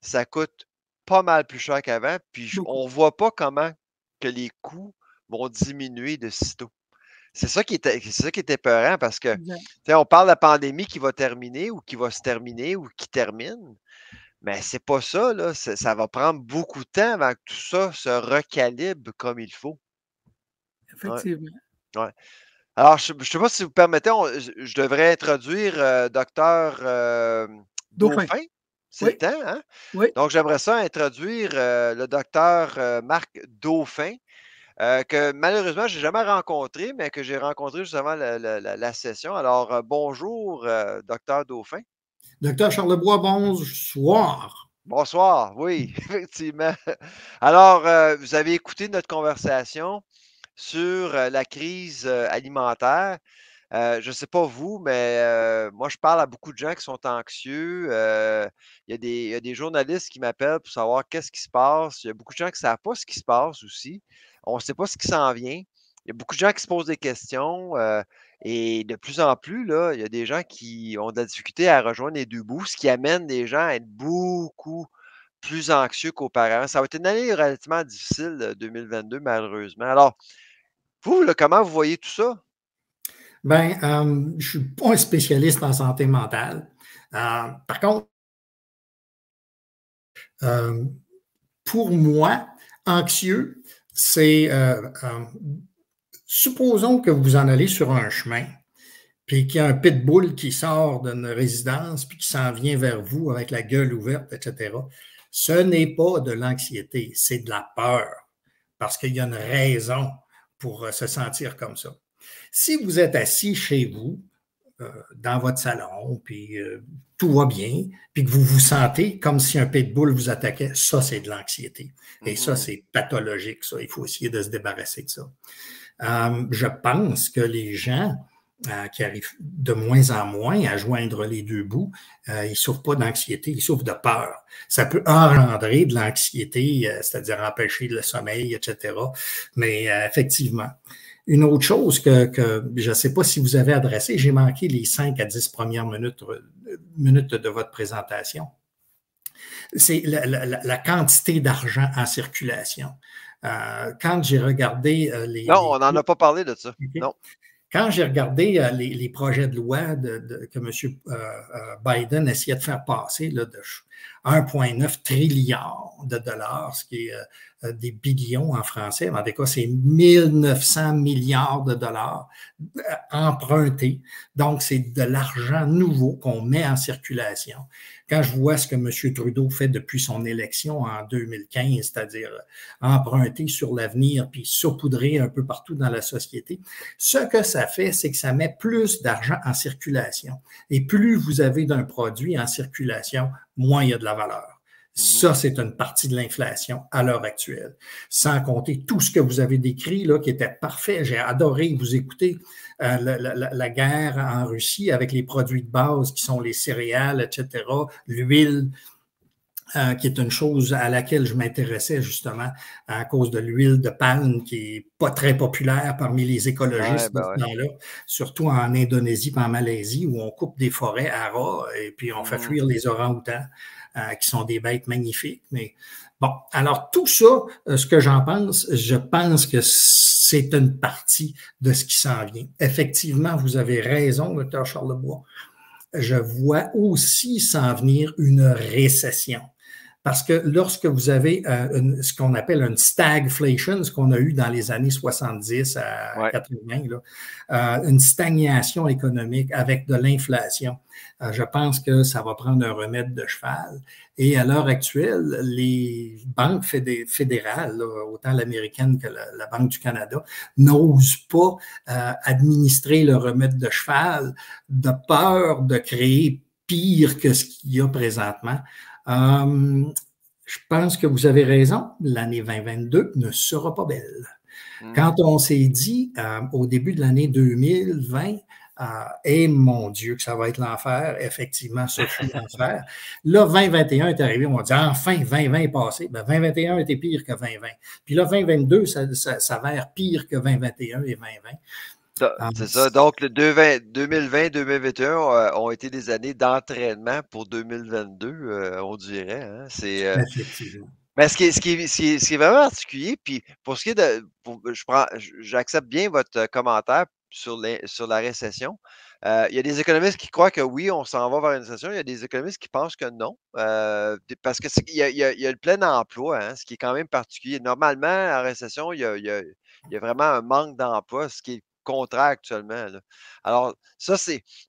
Speaker 2: ça coûte pas mal plus cher qu'avant. Puis
Speaker 1: Beaucoup.
Speaker 2: on ne voit pas comment que les coûts vont diminuer de sitôt. C'est ça qui est épeurant parce que, tu
Speaker 1: Exact.
Speaker 2: sais, on parle de la pandémie qui va terminer ou qui va se terminer ou qui termine, mais c'est pas ça, là. Ça va prendre beaucoup de temps avant que tout ça se recalibre comme il faut. Ouais,
Speaker 1: Effectivement.
Speaker 2: ouais. Alors, je ne sais pas si vous permettez, je devrais introduire docteur
Speaker 1: Dauphin.
Speaker 2: Dauphin. C'est le
Speaker 1: Oui,
Speaker 2: temps, hein?
Speaker 1: oui.
Speaker 2: Donc, j'aimerais ça introduire le docteur Marc Dauphin. Que malheureusement, je n'ai jamais rencontré, mais que j'ai rencontré juste avant la session. Alors, bonjour, docteur Dauphin.
Speaker 3: Docteur Charlebois, bonsoir.
Speaker 2: Bonsoir, oui, effectivement. Alors, vous avez écouté notre conversation sur la crise alimentaire. Je ne sais pas vous, mais moi, je parle à beaucoup de gens qui sont anxieux. Il y a des journalistes qui m'appellent pour savoir qu'est-ce qui se passe. Il y a beaucoup de gens qui ne savent pas ce qui se passe aussi. On ne sait pas ce qui s'en vient. Il y a beaucoup de gens qui se posent des questions. Et de plus en plus, là, il y a des gens qui ont de la difficulté à rejoindre les deux bouts, ce qui amène les gens à être beaucoup plus anxieux qu'auparavant. Ça va être une année relativement difficile, 2022, malheureusement. Alors, vous, là, comment vous voyez tout ça?
Speaker 3: Ben, je ne suis pas un spécialiste en santé mentale. Par contre, pour moi, anxieux, c'est, supposons que vous en allez sur un chemin, puis qu'il y a un pitbull qui sort d'une résidence, puis qui s'en vient vers vous avec la gueule ouverte, etc. Ce n'est pas de l'anxiété, c'est de la peur, parce qu'il y a une raison pour se sentir comme ça. Si vous êtes assis chez vous, dans votre salon, puis tout va bien, puis que vous vous sentez comme si un pitbull vous attaquait, ça, c'est de l'anxiété. Et ça, c'est pathologique, ça. Il faut essayer de se débarrasser de ça. Je pense que les gens qui arrivent de moins en moins à joindre les deux bouts, ils ne souffrent pas d'anxiété, ils souffrent de peur. Ça peut engendrer de l'anxiété, c'est-à-dire empêcher le sommeil, etc. Mais effectivement, une autre chose que je ne sais pas si vous avez adressé, j'ai manqué les 5 à 10 premières minutes de votre présentation. C'est la quantité d'argent en circulation. Quand j'ai regardé
Speaker 2: Non, on n'en a pas parlé de ça.
Speaker 3: Okay.
Speaker 2: Non.
Speaker 3: Quand j'ai regardé les projets de loi que M. Biden essayait de faire passer là, de 1,9 trillion de dollars, ce qui est des billions en français, mais en tout cas, c'est 1900 milliards de dollars empruntés. Donc, c'est de l'argent nouveau qu'on met en circulation. Quand je vois ce que M. Trudeau fait depuis son élection en 2015, c'est-à-dire emprunter sur l'avenir puis saupoudrer un peu partout dans la société, ce que ça fait, c'est que ça met plus d'argent en circulation. Et plus vous avez d'un produit en circulation, moins il y a de la valeur. Ça, c'est une partie de l'inflation à l'heure actuelle. Sans compter tout ce que vous avez décrit, là, qui était parfait. J'ai adoré vous écouter la guerre en Russie avec les produits de base qui sont les céréales, etc., l'huile, qui est une chose à laquelle je m'intéressais justement à cause de l'huile de palme qui est pas très populaire parmi les écologistes de ce temps-là, surtout en Indonésie et en Malaisie où on coupe des forêts à ras et puis on fait fuir les orang-outans qui sont des bêtes magnifiques. Mais bon, alors tout ça, ce que j'en pense, je pense que c'est une partie de ce qui s'en vient. Effectivement, vous avez raison, Dr. Charlebois. Je vois aussi s'en venir une récession. Parce que lorsque vous avez ce qu'on appelle une stagflation, ce qu'on a eu dans les années 70 à 80, là, une stagnation économique avec de l'inflation, je pense que ça va prendre un remède de cheval. Et à l'heure actuelle, les banques fédérales, là, autant l'américaine que la Banque du Canada, n'osent pas administrer le remède de cheval de peur de créer pire que ce qu'il y a présentement. Je pense que vous avez raison, l'année 2022 ne sera pas belle. Quand on s'est dit au début de l'année 2020, et mon Dieu, que ça va être l'enfer, effectivement, ce fut l'enfer. Là, 2021 est arrivé, on dit enfin, 2020 est passé. Ben, 2021 était pire que 2020. Puis là, 2022, ça s'avère pire que 2021 et 2020.
Speaker 2: C'est ça. Donc, le 2020-2021 ont été des années d'entraînement pour 2022, on dirait. Hein?
Speaker 3: Effectivement.
Speaker 2: Mais ce qui est vraiment particulier, puis pour ce qui est de. J'accepte bien votre commentaire sur la récession. Il y a des économistes qui croient que oui, on s'en va vers une récession. Il y a des économistes qui pensent que non. Parce que il y a le plein emploi, hein, ce qui est quand même particulier. Normalement, en récession, il y a vraiment un manque d'emploi, ce qui est contraire actuellement. Là. Alors, ça,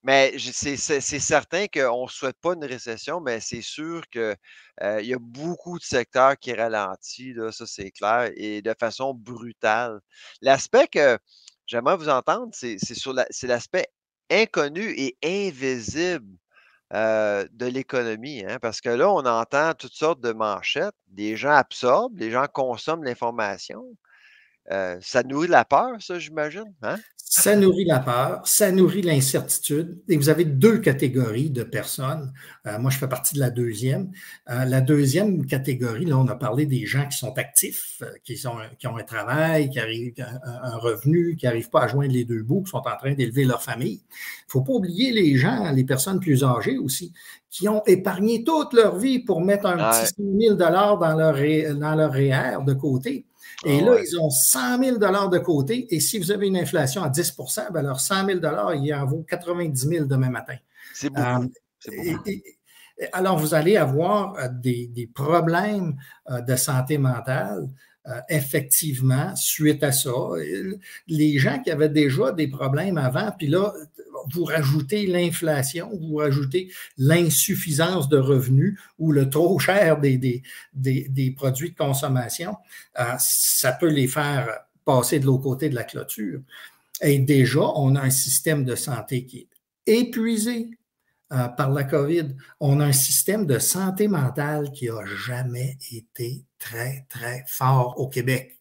Speaker 2: mais c'est certain qu'on ne souhaite pas une récession, mais c'est sûr que il y a beaucoup de secteurs qui ralentissent, là, ça c'est clair, et de façon brutale. L'aspect que j'aimerais vous entendre, c'est l'aspect inconnu et invisible de l'économie, hein, parce que là, on entend toutes sortes de manchettes, des gens absorbent, les gens consomment l'information, Ça nourrit la peur, ça, j'imagine, hein?
Speaker 3: Ça nourrit la peur, ça nourrit l'incertitude. Et vous avez deux catégories de personnes. Moi, je fais partie de la deuxième. La deuxième catégorie, là, on a parlé des gens qui sont actifs, qui ont un travail, qui arrivent un revenu, qui n'arrivent pas à joindre les deux bouts, qui sont en train d'élever leur famille. Il ne faut pas oublier les gens, les personnes plus âgées aussi, qui ont épargné toute leur vie pour mettre un petit 5 000 dans leur REER de côté. Et là, ils ont 100 000 de côté. Et si vous avez une inflation à 10 ben leurs 100 000 il en vaut 90 000 demain matin.
Speaker 2: C'est beaucoup.
Speaker 3: Alors, vous allez avoir des problèmes de santé mentale. Effectivement, suite à ça, les gens qui avaient déjà des problèmes avant, puis là, vous rajoutez l'inflation, vous rajoutez l'insuffisance de revenus ou le trop cher des produits de consommation, ça peut les faire passer de l'autre côté de la clôture. Et déjà, on a un système de santé qui est épuisé par la COVID. On a un système de santé mentale qui n'a jamais été très, très fort au Québec.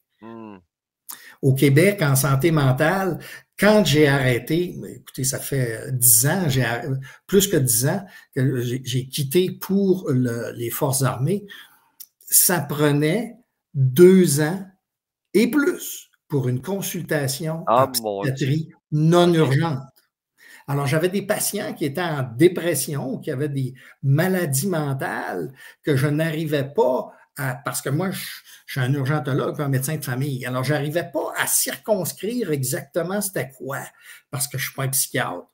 Speaker 3: Au Québec, en santé mentale, quand j'ai arrêté, écoutez, ça fait 10 ans, plus que 10 ans que j'ai quitté pour les forces armées, ça prenait 2 ans et plus pour une consultation en psychiatrie non urgente. Alors, j'avais des patients qui étaient en dépression, qui avaient des maladies mentales que je n'arrivais pas à, parce que moi, je suis un urgentologue, un médecin de famille. Alors, je n'arrivais pas à circonscrire exactement c'était quoi, parce que je ne suis pas un psychiatre.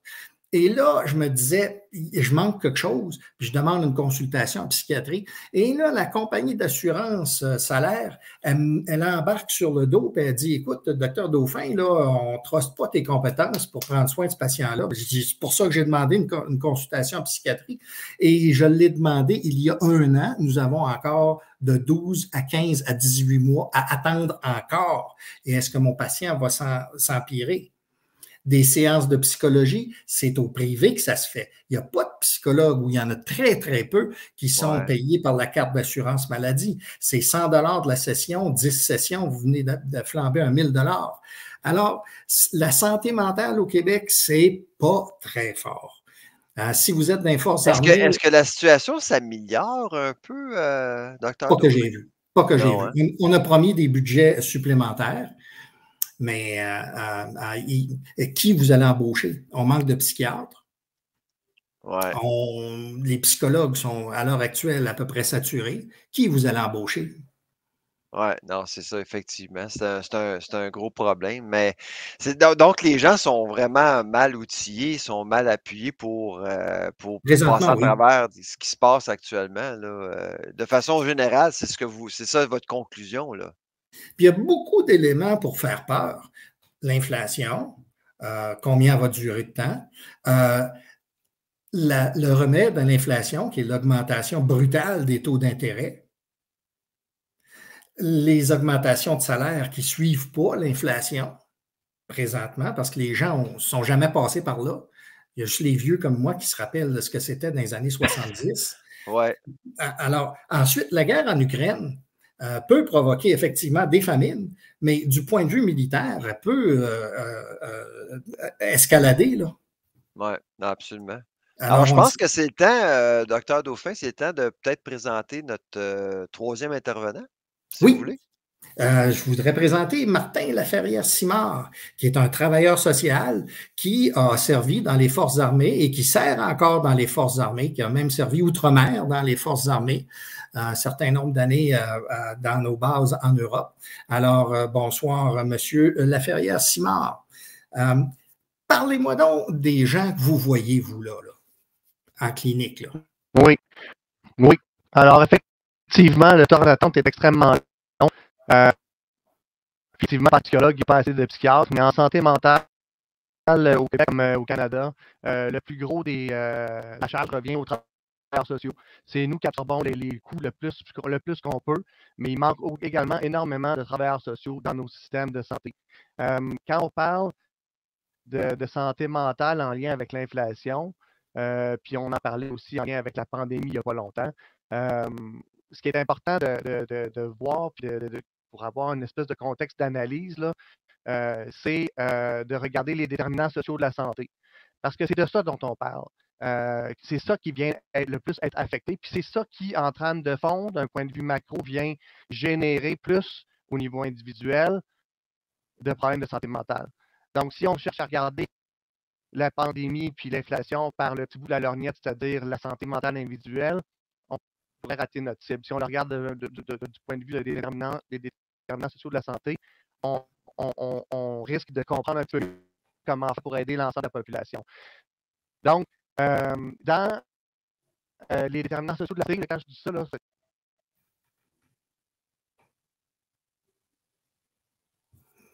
Speaker 3: Et là, je me disais, je manque quelque chose, puis je demande une consultation en psychiatrie. Et là, la compagnie d'assurance salaire, elle embarque sur le dos, puis elle dit, écoute, docteur Dauphin, là, on ne truste pas tes compétences pour prendre soin de ce patient-là. C'est pour ça que j'ai demandé une consultation en psychiatrie. Et je l'ai demandé il y a 1 an. Nous avons encore de 12 à 15 à 18 mois à attendre encore. Et est-ce que mon patient va s'empirer? Des séances de psychologie, c'est au privé que ça se fait. Il n'y a pas de psychologue, ou il y en a très, très peu qui sont payés par la carte d'assurance maladie. C'est 100 de la session, 10 sessions, vous venez de flamber 1 000 $. Alors, la santé mentale au Québec, c'est pas très fort. Si vous êtes dans les forces armées...
Speaker 2: Est-ce que la situation s'améliore un peu, docteur?
Speaker 3: Pas que j'ai vu. Pas que j'ai vu. On a promis des budgets supplémentaires. Mais qui vous allez embaucher? On manque de psychiatres. Les psychologues sont à l'heure actuelle à peu près saturés. Qui vous allez embaucher?
Speaker 2: Oui, non, c'est ça, effectivement. C'est un gros problème. Mais donc, les gens sont vraiment mal outillés, sont mal appuyés pour passer à travers ce qui se passe actuellement. Là. De façon générale, c'est ça votre conclusion, là.
Speaker 3: Puis il y a beaucoup d'éléments pour faire peur. L'inflation, combien elle va durer de temps, le remède à l'inflation, qui est l'augmentation brutale des taux d'intérêt, les augmentations de salaire qui ne suivent pas l'inflation présentement, parce que les gens ne sont jamais passés par là. Il y a juste les vieux comme moi qui se rappellent de ce que c'était dans les années 70. Alors, ensuite, la guerre en Ukraine peut provoquer effectivement des famines, mais du point de vue militaire, elle peut escalader.
Speaker 2: Oui, absolument. Alors, je pense que c'est le temps, docteur Dauphin, c'est le temps de peut-être présenter notre troisième intervenant, si vous voulez.
Speaker 3: Je voudrais présenter Martin Laferrière-Simard, qui est un travailleur social qui a servi dans les forces armées et qui sert encore dans les forces armées, qui a même servi outre-mer dans les forces armées un certain nombre d'années dans nos bases en Europe. Alors, bonsoir, Monsieur Laferrière-Simard. Parlez-moi donc des gens que vous voyez, vous, là en clinique. Là.
Speaker 4: Oui. Alors, effectivement, le temps d'attente est extrêmement long. Effectivement, par psychologue, il n'y a pas assez de psychiatres, mais en santé mentale, au Québec comme au Canada, le plus gros la charge revient aux travailleurs sociaux. C'est nous qui absorbons les coûts le plus qu'on peut, mais il manque également énormément de travailleurs sociaux dans nos systèmes de santé. Quand on parle de santé mentale en lien avec l'inflation, puis on en parlait aussi en lien avec la pandémie il n'y a pas longtemps, ce qui est important de voir, puis pour avoir une espèce de contexte d'analyse, c'est de regarder les déterminants sociaux de la santé. Parce que c'est de ça dont on parle. C'est ça qui vient le plus être affecté. Puis c'est ça qui, en trame de fond, d'un point de vue macro, vient générer plus au niveau individuel de problèmes de santé mentale. Donc, si on cherche à regarder la pandémie puis l'inflation par le petit bout de la lorgnette, c'est-à-dire la santé mentale individuelle, on pourrait rater notre cible. Si on le regarde du point de vue des déterminants sociaux de la santé, on risque de comprendre un peu comment faire pour aider l'ensemble de la population. Donc, dans les déterminants sociaux de la santé, quand je dis ça, là,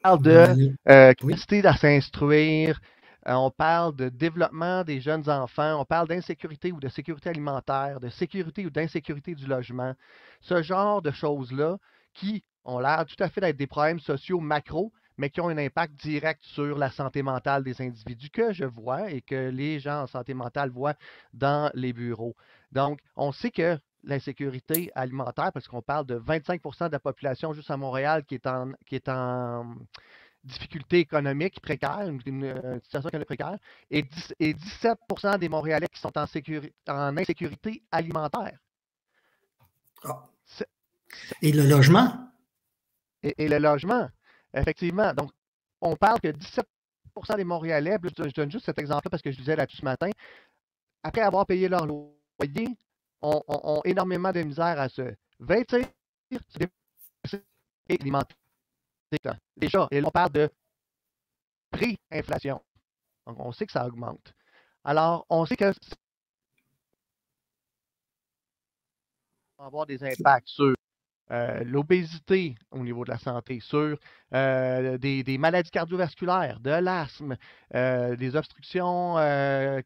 Speaker 4: on parle de capacité à s'instruire, on parle de développement des jeunes enfants, on parle d'insécurité ou de sécurité alimentaire, de sécurité ou d'insécurité du logement. Ce genre de choses-là qui ont l'air tout à fait d'être des problèmes sociaux macro, mais qui ont un impact direct sur la santé mentale des individus que je vois et que les gens en santé mentale voient dans les bureaux. Donc, on sait que l'insécurité alimentaire, parce qu'on parle de 25% de la population juste à Montréal qui est en difficulté économique précaire, une situation économique précaire, et 17% des Montréalais qui sont en insécurité alimentaire.
Speaker 3: Ah. Et le logement?
Speaker 4: Et le logement, effectivement. Donc, on parle que 17% des Montréalais, je donne juste cet exemple-là parce que je disais là-dessus ce matin, après avoir payé leur loyer, ont énormément de misère à se vêtir, se déplacer et alimenter. Déjà, et là, on parle de pré-inflation. Donc, on sait que ça augmente. Alors, on sait que ça va avoir des impacts sur l'obésité au niveau de la santé, sur des maladies cardiovasculaires, de l'asthme, des obstructions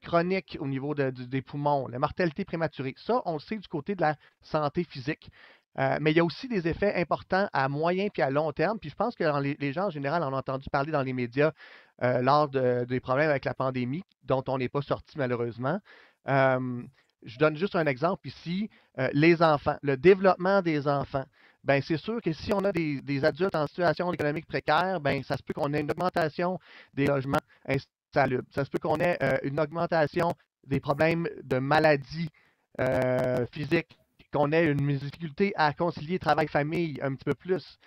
Speaker 4: chroniques au niveau des poumons, la mortalité prématurée. Ça, on le sait du côté de la santé physique. Mais il y a aussi des effets importants à moyen puis à long terme. Puis je pense que les gens en général en ont entendu parler dans les médias lors des problèmes avec la pandémie, dont on n'est pas sorti malheureusement. Je donne juste un exemple ici. Les enfants, le développement des enfants. Ben, c'est sûr que si on a des adultes en situation économique précaire, ben, ça se peut qu'on ait une augmentation des logements insalubres. Ça se peut qu'on ait une augmentation des problèmes de maladies physiques, qu'on ait une difficulté à concilier travail-famille un petit peu plus.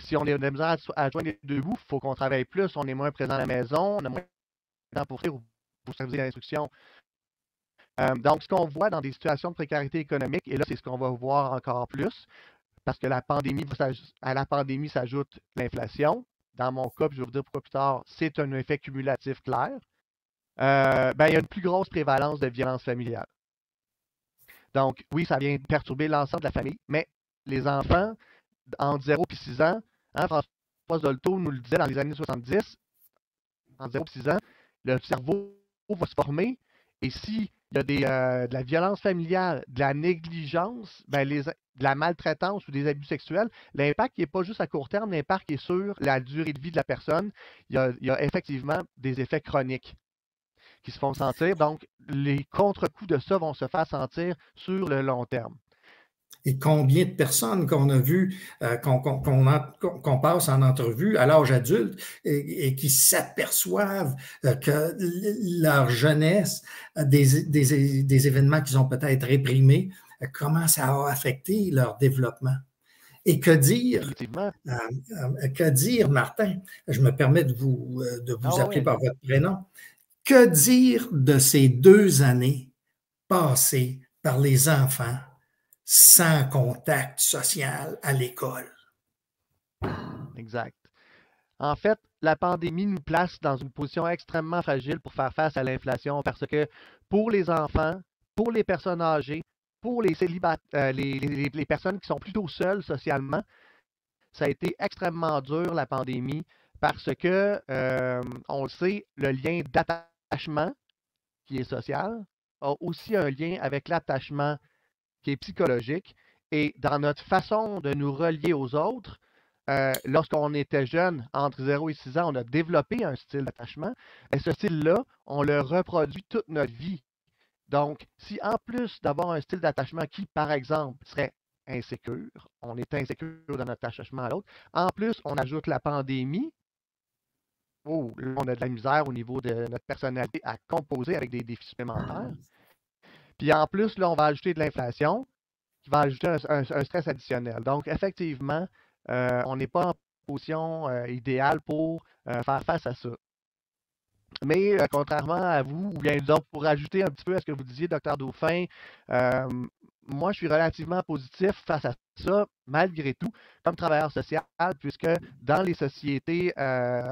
Speaker 4: Si on est de misère à joindre les deux bouts, il faut qu'on travaille plus, on est moins présent à la maison, on a moins de temps pour faire ou pour servir l'instruction. Donc, ce qu'on voit dans des situations de précarité économique, et là, c'est ce qu'on va voir encore plus, parce que à la pandémie s'ajoute l'inflation. Dans mon cas, puis je vais vous dire pourquoi plus tard, c'est un effet cumulatif clair. Ben, il y a une plus grosse prévalence de violence familiale. Donc, oui, ça vient perturber l'ensemble de la famille, mais les enfants, entre 0 et 6 ans, François Zolto nous le disait dans les années 70, entre 0 et 6 ans, le cerveau va se former, et s'il y a de la violence familiale, de la négligence, ben de la maltraitance ou des abus sexuels, l'impact n'est pas juste à court terme, l'impact est sur la durée de vie de la personne. Il y a effectivement des effets chroniques qui se font sentir. Donc, les contre-coups de ça vont se faire sentir sur le long terme.
Speaker 3: Et combien de personnes qu'on a vues, qu'on passe en entrevue à l'âge adulte et qui s'aperçoivent que leur jeunesse, des événements qu'ils ont peut-être réprimés, comment ça a affecté leur développement. Et que dire, Martin, je me permets de vous appeler par votre prénom, que dire de ces 2 années passées par les enfants sans contact social à l'école?
Speaker 4: Exact. En fait, la pandémie nous place dans une position extrêmement fragile pour faire face à l'inflation parce que pour les enfants, pour les personnes âgées, pour les célibataires, les personnes qui sont plutôt seules socialement, ça a été extrêmement dur la pandémie parce que, on le sait, le lien d'attachement qui est social a aussi un lien avec l'attachement qui est psychologique. Et dans notre façon de nous relier aux autres, lorsqu'on était jeune, entre 0 et 6 ans, on a développé un style d'attachement. Et ce style-là, on le reproduit toute notre vie. Donc, si en plus d'avoir un style d'attachement qui, par exemple, serait insécure. On est insécure dans notre attachement à l'autre. En plus, on ajoute la pandémie. Oh, là, on a de la misère au niveau de notre personnalité à composer avec des défis supplémentaires. Puis en plus, là, on va ajouter de l'inflation qui va ajouter un stress additionnel. Donc, effectivement, on n'est pas en position idéale pour faire face à ça. Mais contrairement à vous, ou bien disons, pour ajouter un petit peu à ce que vous disiez, Dr Dauphin, moi, je suis relativement positif face à ça, malgré tout, comme travailleur social, puisque dans les sociétés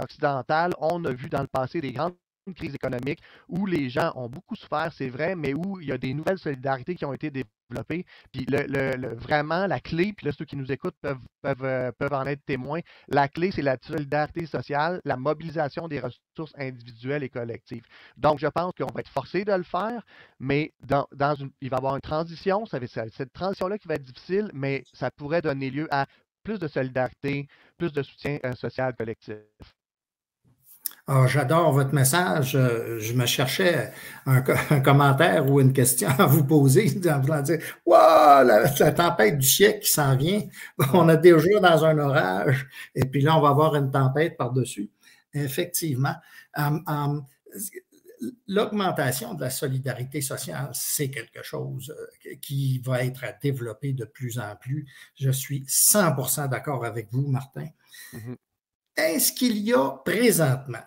Speaker 4: occidentales, on a vu dans le passé des grandes crises économiques où les gens ont beaucoup souffert, c'est vrai, mais où il y a des nouvelles solidarités qui ont été développées. Puis vraiment, la clé, puis là, ceux qui nous écoutent peuvent en être témoins, la clé, c'est la solidarité sociale, la mobilisation des ressources individuelles et collectives. Donc, je pense qu'on va être forcé de le faire, mais il va y avoir une transition. Cette transition-là qui va être difficile, mais ça pourrait donner lieu à plus de solidarité, plus de soutien social collectif.
Speaker 3: Ah, j'adore votre message. Je me cherchais un commentaire ou une question à vous poser en voulant dire wow, la tempête du siècle qui s'en vient. On est déjà dans un orage et puis là, on va avoir une tempête par-dessus. Effectivement. L'augmentation de la solidarité sociale, c'est quelque chose qui va être à développer de plus en plus. Je suis 100% d'accord avec vous, Martin. Mm-hmm. Est-ce qu'il y a présentement,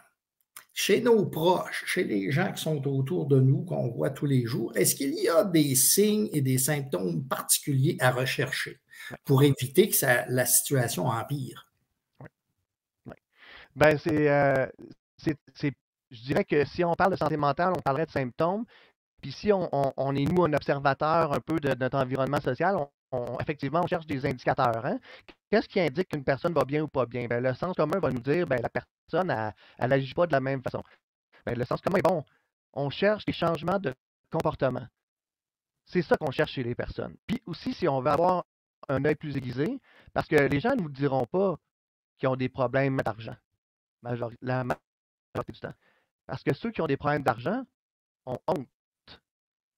Speaker 3: chez nos proches, chez les gens qui sont autour de nous, qu'on voit tous les jours, est-ce qu'il y a des signes et des symptômes particuliers à rechercher pour éviter que la situation empire?
Speaker 4: Oui. Oui. Ben, je dirais que si on parle de santé mentale, on parlerait de symptômes. Puis si on est, nous, un observateur un peu de notre environnement social, effectivement, on cherche des indicateurs. Hein? Qu'est-ce qui indique qu'une personne va bien ou pas bien? Ben, le sens commun va nous dire que la personne, elle n'agit pas de la même façon. Ben, le sens commun est bon. On cherche des changements de comportement. C'est ça qu'on cherche chez les personnes. Puis aussi, si on veut avoir un œil plus aiguisé, parce que les gens ne vous diront pas qu'ils ont des problèmes d'argent, la majorité du temps. Parce que ceux qui ont des problèmes d'argent ont honte.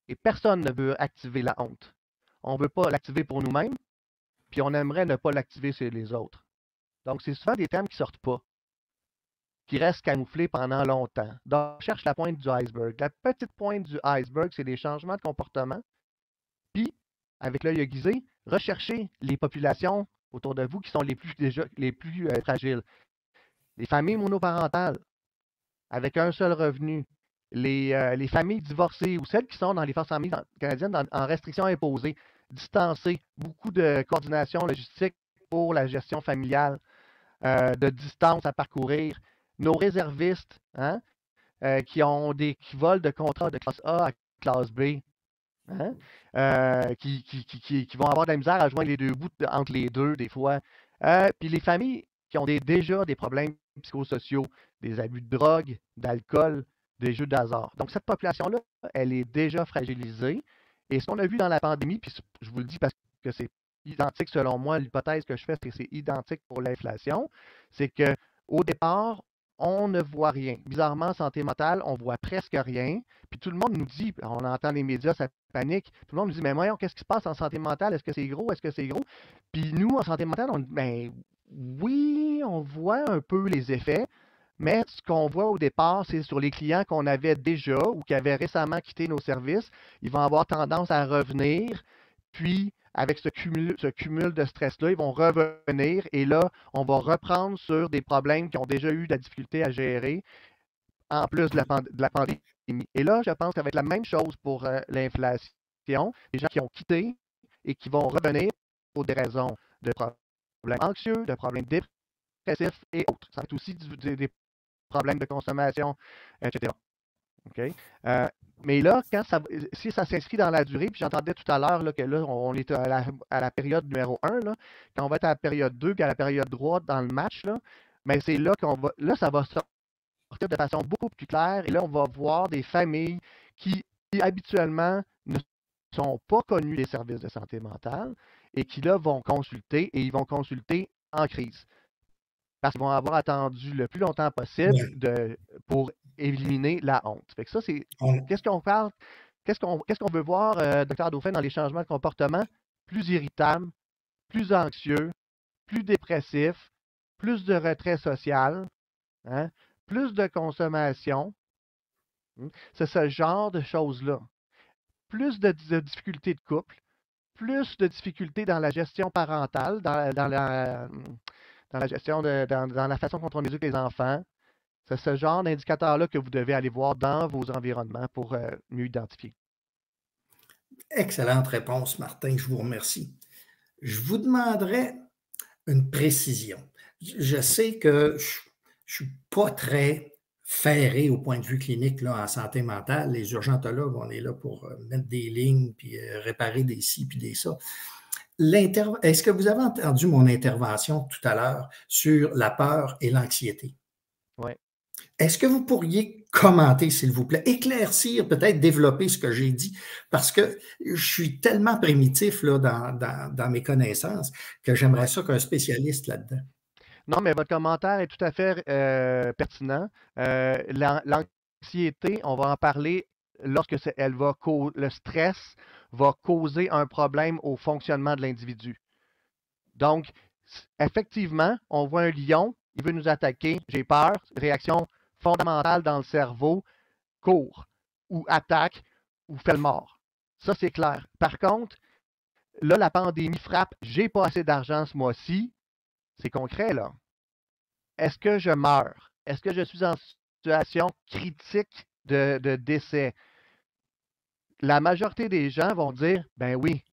Speaker 4: Et personne ne veut activer la honte. On ne veut pas l'activer pour nous-mêmes, puis on aimerait ne pas l'activer chez les autres. Donc, c'est souvent des thèmes qui ne sortent pas, qui restent camouflés pendant longtemps. Donc, on cherche la pointe du iceberg. La petite pointe du iceberg, c'est des changements de comportement. Puis, avec l'œil aiguisé, recherchez les populations autour de vous qui sont les plus fragiles. Les familles monoparentales, avec un seul revenu, les familles divorcées ou celles qui sont dans les forces armées canadiennes en restriction imposée, distancées, beaucoup de coordination logistique pour la gestion familiale, de distance à parcourir, nos réservistes hein, qui volent de contrats de classe A à classe B, hein, qui vont avoir de la misère à joindre les deux bouts entre les deux des fois. Puis les familles qui ont déjà des problèmes psychosociaux, des abus de drogue, d'alcool, des jeux de hasard. Donc, cette population-là, elle est déjà fragilisée. Et ce qu'on a vu dans la pandémie, puis je vous le dis parce que c'est identique selon moi, l'hypothèse que je fais, c'est que c'est identique pour l'inflation, c'est qu'au départ, on ne voit rien. Bizarrement, santé mentale, on voit presque rien. Puis tout le monde nous dit, on entend les médias, ça panique. Tout le monde nous dit, mais voyons, qu'est-ce qui se passe en santé mentale? Est-ce que c'est gros? Est-ce que c'est gros? Puis nous, en santé mentale, on dit, ben oui, on voit un peu les effets. Mais ce qu'on voit au départ, c'est sur les clients qu'on avait déjà ou qui avaient récemment quitté nos services, ils vont avoir tendance à revenir. Puis, avec ce cumul de stress-là, ils vont revenir et là, on va reprendre sur des problèmes qui ont déjà eu de la difficulté à gérer, en plus de la pandémie. Et là, je pense que ça va être la même chose pour l'inflation. Les gens qui ont quitté et qui vont revenir pour des raisons de problèmes anxieux, de problèmes dépressifs et autres. Ça va être aussi des problèmes de consommation, etc. Okay? Mais là, si ça s'inscrit dans la durée, puis j'entendais tout à l'heure que là, on est à la période numéro 1, là, quand on va être à la période 2 puis à la période 3 dans le match, là, mais c'est là ça va sortir de façon beaucoup plus claire. Et là, on va voir des familles qui habituellement ne sont pas connues des services de santé mentale et qui là vont consulter et ils vont consulter en crise. Parce qu'ils vont avoir attendu le plus longtemps possible pour éliminer la honte. Fait que ça, c'est. Qu'est-ce qu'on parle? Qu'est-ce qu'on veut voir, Dr Dauphin, dans les changements de comportement? Plus irritable, plus anxieux, plus dépressif, plus de retrait social, hein, plus de consommation. C'est ce genre de choses-là. Plus de difficultés de couple, plus de difficultés dans la gestion parentale, dans la gestion dans la façon dont on éduque les enfants. C'est ce genre d'indicateurs-là que vous devez aller voir dans vos environnements pour mieux identifier.
Speaker 3: Excellente réponse, Martin. Je vous remercie. Je vous demanderais une précision. Je sais que je ne suis pas très ferré au point de vue clinique là, en santé mentale. Les urgentologues, on est là pour mettre des lignes, puis réparer des ci, puis des ça. Est-ce que vous avez entendu mon intervention tout à l'heure sur la peur et l'anxiété?
Speaker 4: Oui.
Speaker 3: Est-ce que vous pourriez commenter, s'il vous plaît, éclaircir, peut-être développer ce que j'ai dit, parce que je suis tellement primitif là, dans mes connaissances que j'aimerais ça qu'un spécialiste là-dedans.
Speaker 4: Non, mais votre commentaire est tout à fait pertinent. L'anxiété, on va en parler lorsque le stress va causer un problème au fonctionnement de l'individu. Donc, effectivement, on voit un lion, il veut nous attaquer, j'ai peur, réaction fondamentale dans le cerveau, court, ou attaque, ou fait le mort. Ça, c'est clair. Par contre, là, la pandémie frappe, j'ai pas assez d'argent ce mois-ci, c'est concret, là. Est-ce que je meurs? Est-ce que je suis en situation critique de décès? La majorité des gens vont dire, ben oui.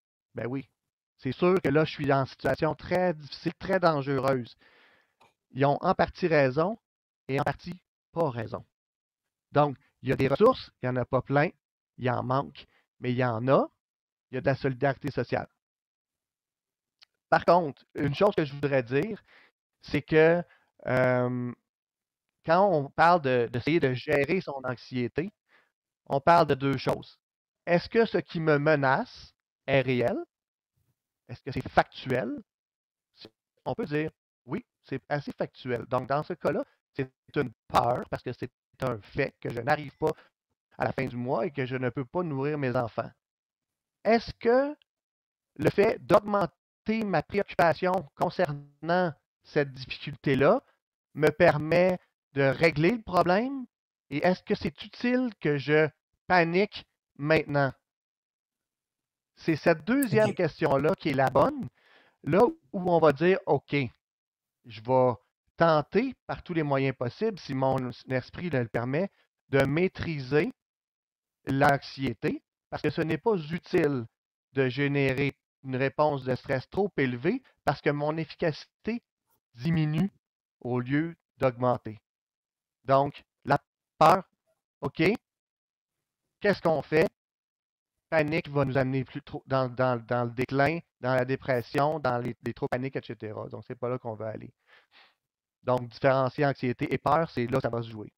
Speaker 4: C'est sûr que là, je suis en situation très difficile, très dangereuse. Ils ont en partie raison et en partie pas raison. Donc, il y a des ressources, il n'y en a pas plein, il y en manque, mais il y en a, il y a de la solidarité sociale. Par contre, une chose que je voudrais dire, c'est que quand on parle d'essayer de gérer son anxiété, on parle de deux choses. Est-ce que ce qui me menace est réel? Est-ce que c'est factuel? On peut dire oui, c'est assez factuel. Donc, dans ce cas-là, c'est une peur parce que c'est un fait que je n'arrive pas à la fin du mois et que je ne peux pas nourrir mes enfants. Est-ce que le fait d'augmenter ma préoccupation concernant cette difficulté-là me permet de régler le problème? Et est-ce que c'est utile que je panique maintenant? C'est cette deuxième question-là qui est la bonne, là où on va dire, OK, je vais tenter par tous les moyens possibles, si mon esprit le permet, de maîtriser l'anxiété, parce que ce n'est pas utile de générer une réponse de stress trop élevée, parce que mon efficacité diminue au lieu d'augmenter. Donc, la peur, OK, qu'est-ce qu'on fait? Panique va nous amener plus trop dans le déclin, dans la dépression, dans les troubles paniques, etc. Donc, c'est pas là qu'on veut aller. Donc, différencier anxiété et peur, c'est là que ça va se jouer.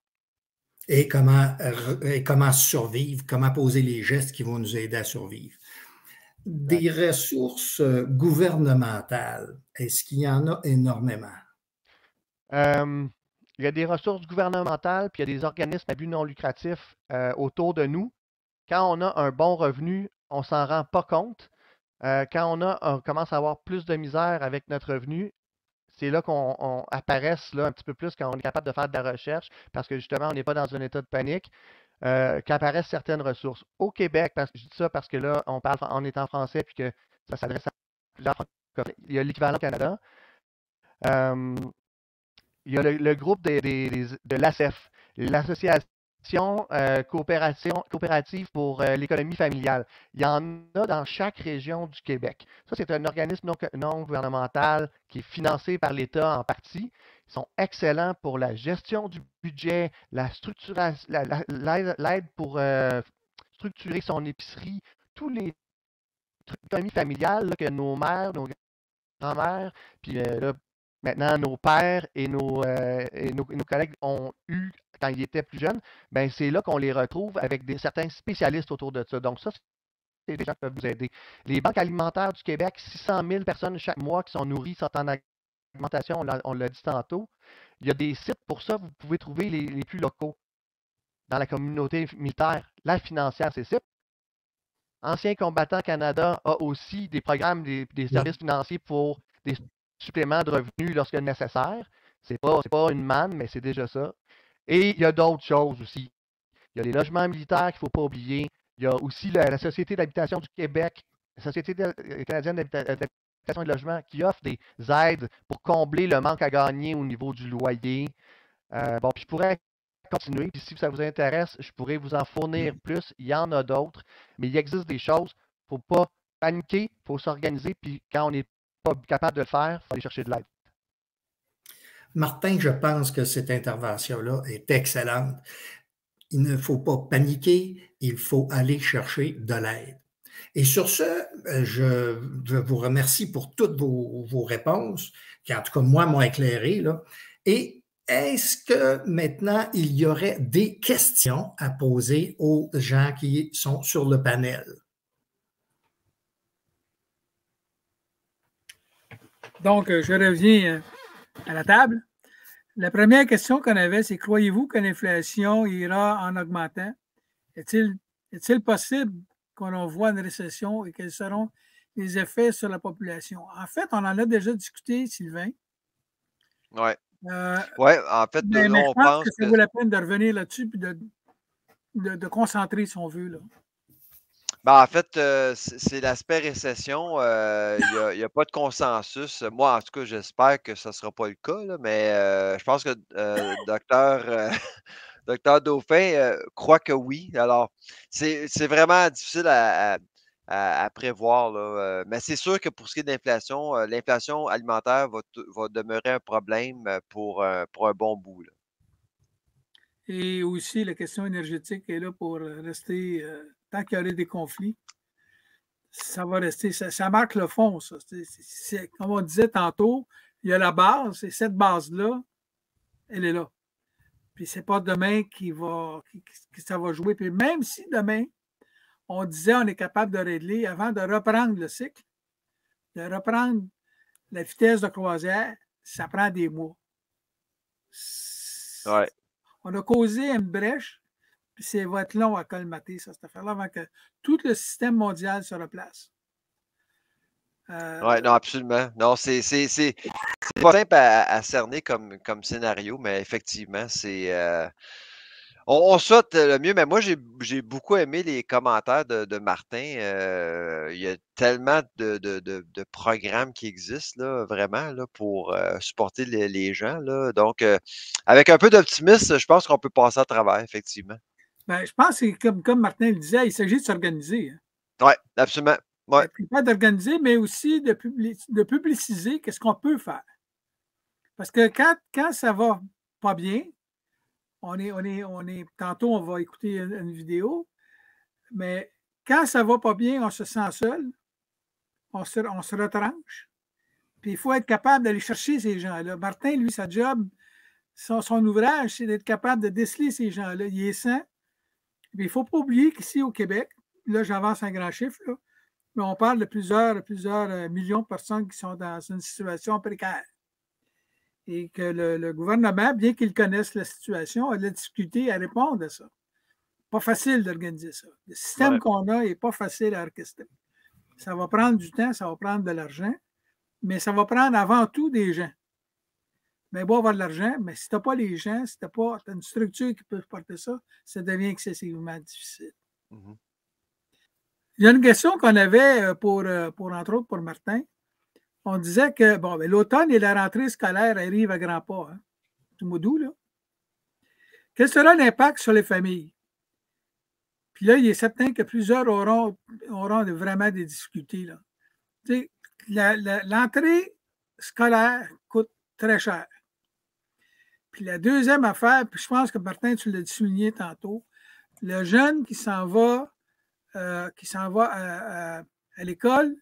Speaker 3: Et comment survivre, comment poser les gestes qui vont nous aider à survivre. Des ressources gouvernementales, est-ce qu'il y en a énormément?
Speaker 4: Il y a des ressources gouvernementales, puis il y a des organismes à but non lucratif autour de nous. Quand on a un bon revenu, on ne s'en rend pas compte. Quand on commence à avoir plus de misère avec notre revenu, c'est là qu'on apparaisse là, un petit peu plus quand on est capable de faire de la recherche, parce que justement, on n'est pas dans un état de panique, qu'apparaissent certaines ressources. Au Québec, je dis ça parce que là, on est en français, puis que ça s'adresse à plusieurs francophones. Il y a l'équivalent au Canada. Il y a le groupe de l'ACEF, l'Association coopérative pour l'économie familiale. Il y en a dans chaque région du Québec. Ça, c'est un organisme non gouvernemental qui est financé par l'État en partie. Ils sont excellents pour la gestion du budget, la structuration, l'aide pour structurer son épicerie, tous les trucs d'économie familiale là, que nos mères, nos grands-mères, puis là, maintenant, nos pères et nos collègues ont eu quand ils étaient plus jeunes, ben c'est là qu'on les retrouve avec certains spécialistes autour de ça. Donc ça, c'est des gens qui peuvent vous aider. Les banques alimentaires du Québec, 600 000 personnes chaque mois qui sont nourries, sont en alimentation, on l'a dit tantôt. Il y a des sites pour ça, vous pouvez trouver les plus locaux dans la communauté militaire. La financière, c'est CIP. Anciens combattants Canada a aussi des programmes, des services financiers pour des suppléments de revenus lorsque nécessaire. C'est pas une manne, mais c'est déjà ça. Et il y a d'autres choses aussi. Il y a les logements militaires qu'il ne faut pas oublier. Il y a aussi la Société d'habitation du Québec, la Société canadienne d'habitation et de logement qui offre des aides pour combler le manque à gagner au niveau du loyer. Bon, puis je pourrais continuer. Puis si ça vous intéresse, je pourrais vous en fournir plus. Il y en a d'autres, mais il existe des choses. Il ne faut pas paniquer, il faut s'organiser. Puis quand on n'est pas capable de le faire, il faut aller chercher de l'aide.
Speaker 3: Martin, je pense que cette intervention-là est excellente. Il ne faut pas paniquer, il faut aller chercher de l'aide. Et sur ce, je vous remercie pour toutes vos réponses, qui en tout cas, moi, m'ont éclairé, là. Et est-ce que maintenant, il y aurait des questions à poser aux gens qui sont sur le panel?
Speaker 1: Donc, je reviens à la table. La première question qu'on avait, c'est croyez-vous que l'inflation ira en augmentant? Est-il possible qu'on voit une récession et quels seront les effets sur la population? En fait, on en a déjà discuté, Sylvain.
Speaker 2: Oui. Oui, en fait,
Speaker 1: mais je pense que ça vaut la peine de revenir là-dessus et de concentrer, si on veut. Là.
Speaker 2: Ben, en fait, c'est l'aspect récession. Il n'y a pas de consensus. Moi, en tout cas, j'espère que ce ne sera pas le cas, là, mais je pense que docteur Dauphin croit que oui. Alors, c'est vraiment difficile à prévoir. Là. Mais c'est sûr que pour ce qui est de l'inflation alimentaire va demeurer un problème pour un bon bout. Là.
Speaker 1: Et aussi, la question énergétique est là pour rester, tant qu'il y aurait des conflits, ça va rester, ça marque le fond, ça. Comme on disait tantôt, il y a la base, et cette base-là, elle est là. Puis c'est pas demain que ça va jouer. Puis même si demain, on disait on est capable de régler, avant de reprendre le cycle, de reprendre la vitesse de croisière, ça prend des mois.
Speaker 2: Ouais.
Speaker 1: On a causé une brèche, puis ça va être long à colmater, ça, cette affaire-là, avant que tout le système mondial se replace.
Speaker 2: Oui, non, absolument. Non, c'est pas simple à cerner comme scénario, mais effectivement, c'est. On souhaite le mieux, mais moi, j'ai beaucoup aimé les commentaires de Martin. Il y a tellement de programmes qui existent, là, vraiment, là, pour supporter les gens. Là. Donc, avec un peu d'optimisme, je pense qu'on peut passer à travers, effectivement.
Speaker 1: Ben, je pense que, comme Martin le disait, il s'agit de s'organiser. Hein.
Speaker 2: Oui, absolument. Ouais.
Speaker 1: Pas d'organiser, mais aussi de publiciser qu'est-ce qu'on peut faire. Parce que quand ça va pas bien, tantôt, on va écouter une vidéo, mais quand ça va pas bien, on se sent seul, on se retranche, puis il faut être capable d'aller chercher ces gens-là. Martin, lui, sa job, son ouvrage, c'est d'être capable de déceler ces gens-là. Il est sain. Puis il ne faut pas oublier qu'ici au Québec, là, j'avance un grand chiffre, là, mais on parle de plusieurs millions de personnes qui sont dans une situation précaire. Et que le gouvernement, bien qu'il connaisse la situation, a de la difficulté à répondre à ça. Pas facile d'organiser ça. Le système qu'on a n'est pas facile à orchestrer. Ça va prendre du temps, ça va prendre de l'argent, mais ça va prendre avant tout des gens. Mais bon, avoir de l'argent, mais si tu n'as pas les gens, si tu n'as une structure qui peut porter ça, ça devient excessivement difficile. Mm-hmm. Il y a une question qu'on avait pour entre autres, pour Martin. On disait que bon, l'automne et la rentrée scolaire arrivent à grands pas. Hein, du mois d'août, là. Quel sera l'impact sur les familles? Puis là, il est certain que plusieurs auront vraiment des difficultés. Là. Tu sais, l'entrée scolaire coûte très cher. Puis la deuxième affaire, puis je pense que Martin, tu l'as souligné tantôt, le jeune qui s'en va à l'école,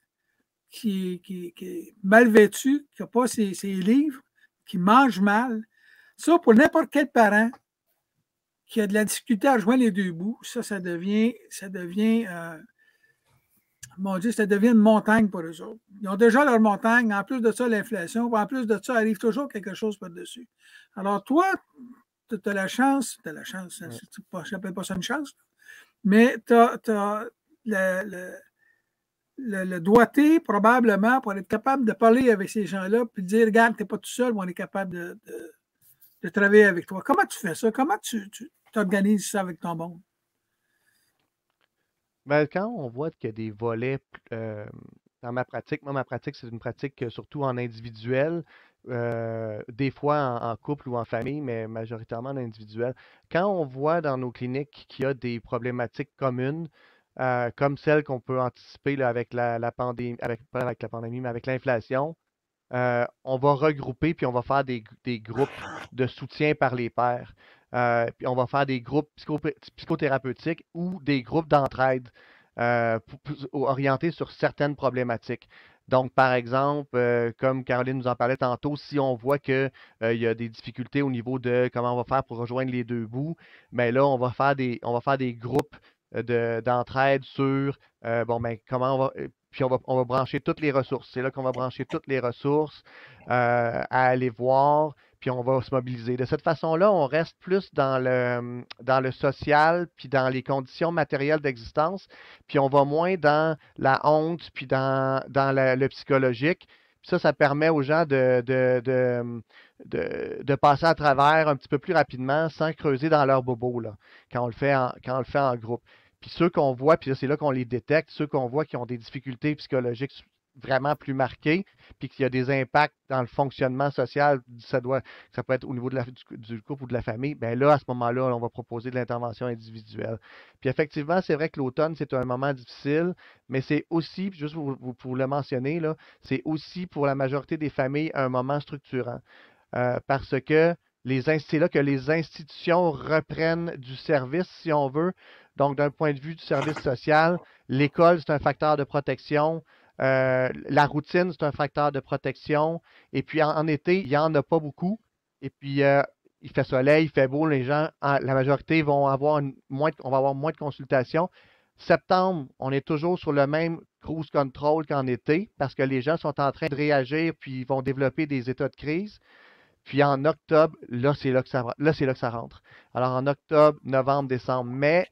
Speaker 1: qui est mal vêtu, qui n'a pas ses livres, qui mange mal, ça, pour n'importe quel parent qui a de la difficulté à rejoindre les deux bouts, ça devient mon Dieu, ça devient une montagne pour eux autres. Ils ont déjà leur montagne, en plus de ça, l'inflation, en plus de ça, arrive toujours quelque chose par-dessus. Alors, toi, tu as la chance, je n'appelle pas ça une chance, mais tu as le doigté, probablement, pour être capable de parler avec ces gens-là, puis de dire, regarde, tu n'es pas tout seul, mais on est capable de travailler avec toi. Comment tu fais ça? Comment tu t'organises ça avec ton monde?
Speaker 4: Ben, quand on voit qu'il y a des volets dans ma pratique, moi, ma pratique, c'est une pratique surtout en individuel, des fois en couple ou en famille, mais majoritairement en individuel. Quand on voit dans nos cliniques qu'il y a des problématiques communes, comme celles qu'on peut anticiper là, avec la pandémie, pas avec la pandémie, mais avec l'inflation, on va regrouper puis on va faire des groupes de soutien par les pairs. Puis on va faire des groupes psychothérapeutiques ou des groupes d'entraide orientés sur certaines problématiques. Donc, par exemple, comme Caroline nous en parlait tantôt, si on voit qu'il y a des difficultés au niveau de comment on va faire pour rejoindre les deux bouts, mais là, on va faire des groupes d'entraide sur comment on va. Puis on va brancher toutes les ressources. C'est là qu'on va brancher toutes les ressources à aller voir, puis on va se mobiliser. De cette façon-là, on reste plus dans le social, puis dans les conditions matérielles d'existence, puis on va moins dans la honte, puis dans le psychologique. Puis ça permet aux gens de passer à travers un petit peu plus rapidement sans creuser dans leur bobo, là, quand on le fait en groupe. Puis ceux qu'on voit, puis c'est là qu'on les détecte, ceux qu'on voit qui ont des difficultés psychologiques vraiment plus marquées, puis qu'il y a des impacts dans le fonctionnement social, ça peut être au niveau du couple ou de la famille, bien là, à ce moment-là, on va proposer de l'intervention individuelle. Puis effectivement, c'est vrai que l'automne, c'est un moment difficile, mais c'est aussi, juste pour le mentionner, là, c'est aussi pour la majorité des familles un moment structurant. Parce que c'est là que les institutions reprennent du service, si on veut. Donc, d'un point de vue du service social, l'école, c'est un facteur de protection. La routine, c'est un facteur de protection. Et puis, en été, il n'y en a pas beaucoup. Et puis, il fait soleil, il fait beau. Les gens, la majorité, on va avoir moins de consultations. Septembre, on est toujours sur le même cruise control qu'en été parce que les gens sont en train de réagir puis ils vont développer des états de crise. Puis en octobre, là, c'est là que ça rentre. Alors en octobre, novembre, décembre, mai,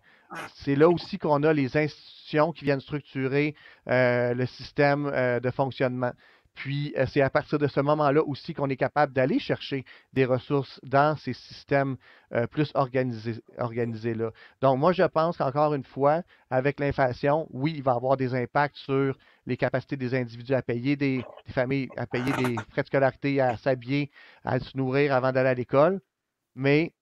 Speaker 4: c'est là aussi qu'on a les institutions qui viennent structurer le système de fonctionnement. Puis c'est à partir de ce moment-là aussi qu'on est capable d'aller chercher des ressources dans ces systèmes plus organisés-là. Donc moi, je pense qu'encore une fois, avec l'inflation, oui, il va y avoir des impacts sur les capacités des individus à payer des familles, à payer des frais de scolarité, à s'habiller, à se nourrir avant d'aller à l'école. Mais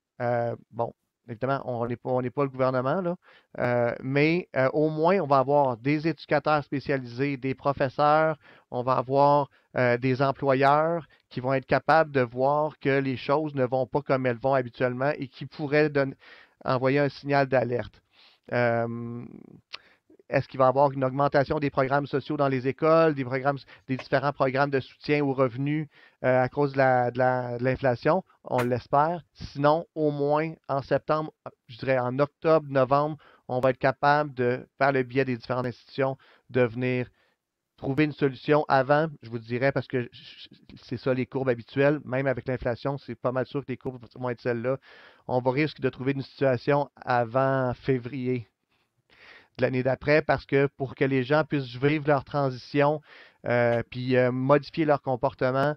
Speaker 4: bon, évidemment, on n'est pas le gouvernement, là, mais au moins, on va avoir des éducateurs spécialisés, des professeurs, on va avoir des employeurs qui vont être capables de voir que les choses ne vont pas comme elles vont habituellement et qui pourraient envoyer un signal d'alerte. Est-ce qu'il va y avoir une augmentation des programmes sociaux dans les écoles, des différents programmes de soutien aux revenus à cause de l'inflation? On l'espère. Sinon, au moins en septembre, je dirais en octobre, novembre, on va être capable de, par le biais des différentes institutions, de venir trouver une solution avant, je vous dirais, parce que c'est ça les courbes habituelles, même avec l'inflation, c'est pas mal sûr que les courbes vont être celles-là. On va risque de trouver une situation avant février de l'année d'après parce que pour que les gens puissent vivre leur transition puis modifier leur comportement,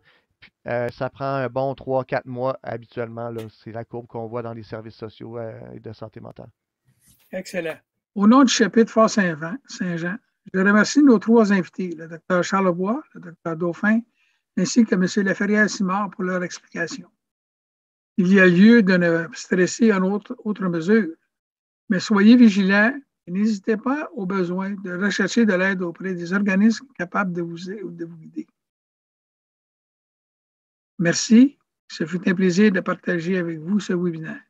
Speaker 4: ça prend un bon 3-4 mois habituellement. C'est la courbe qu'on voit dans les services sociaux et de santé mentale.
Speaker 1: Excellent. Au nom du chapitre Fort-Saint-Jean, je remercie nos trois invités, le Dr Charles Bois, le Dr Dauphin, ainsi que M. Laferrière-Simard pour leur explication. Il y a lieu de ne stresser en autre mesure, mais soyez vigilants. N'hésitez pas au besoin de rechercher de l'aide auprès des organismes capables de vous guider. Merci. Ce fut un plaisir de partager avec vous ce webinaire.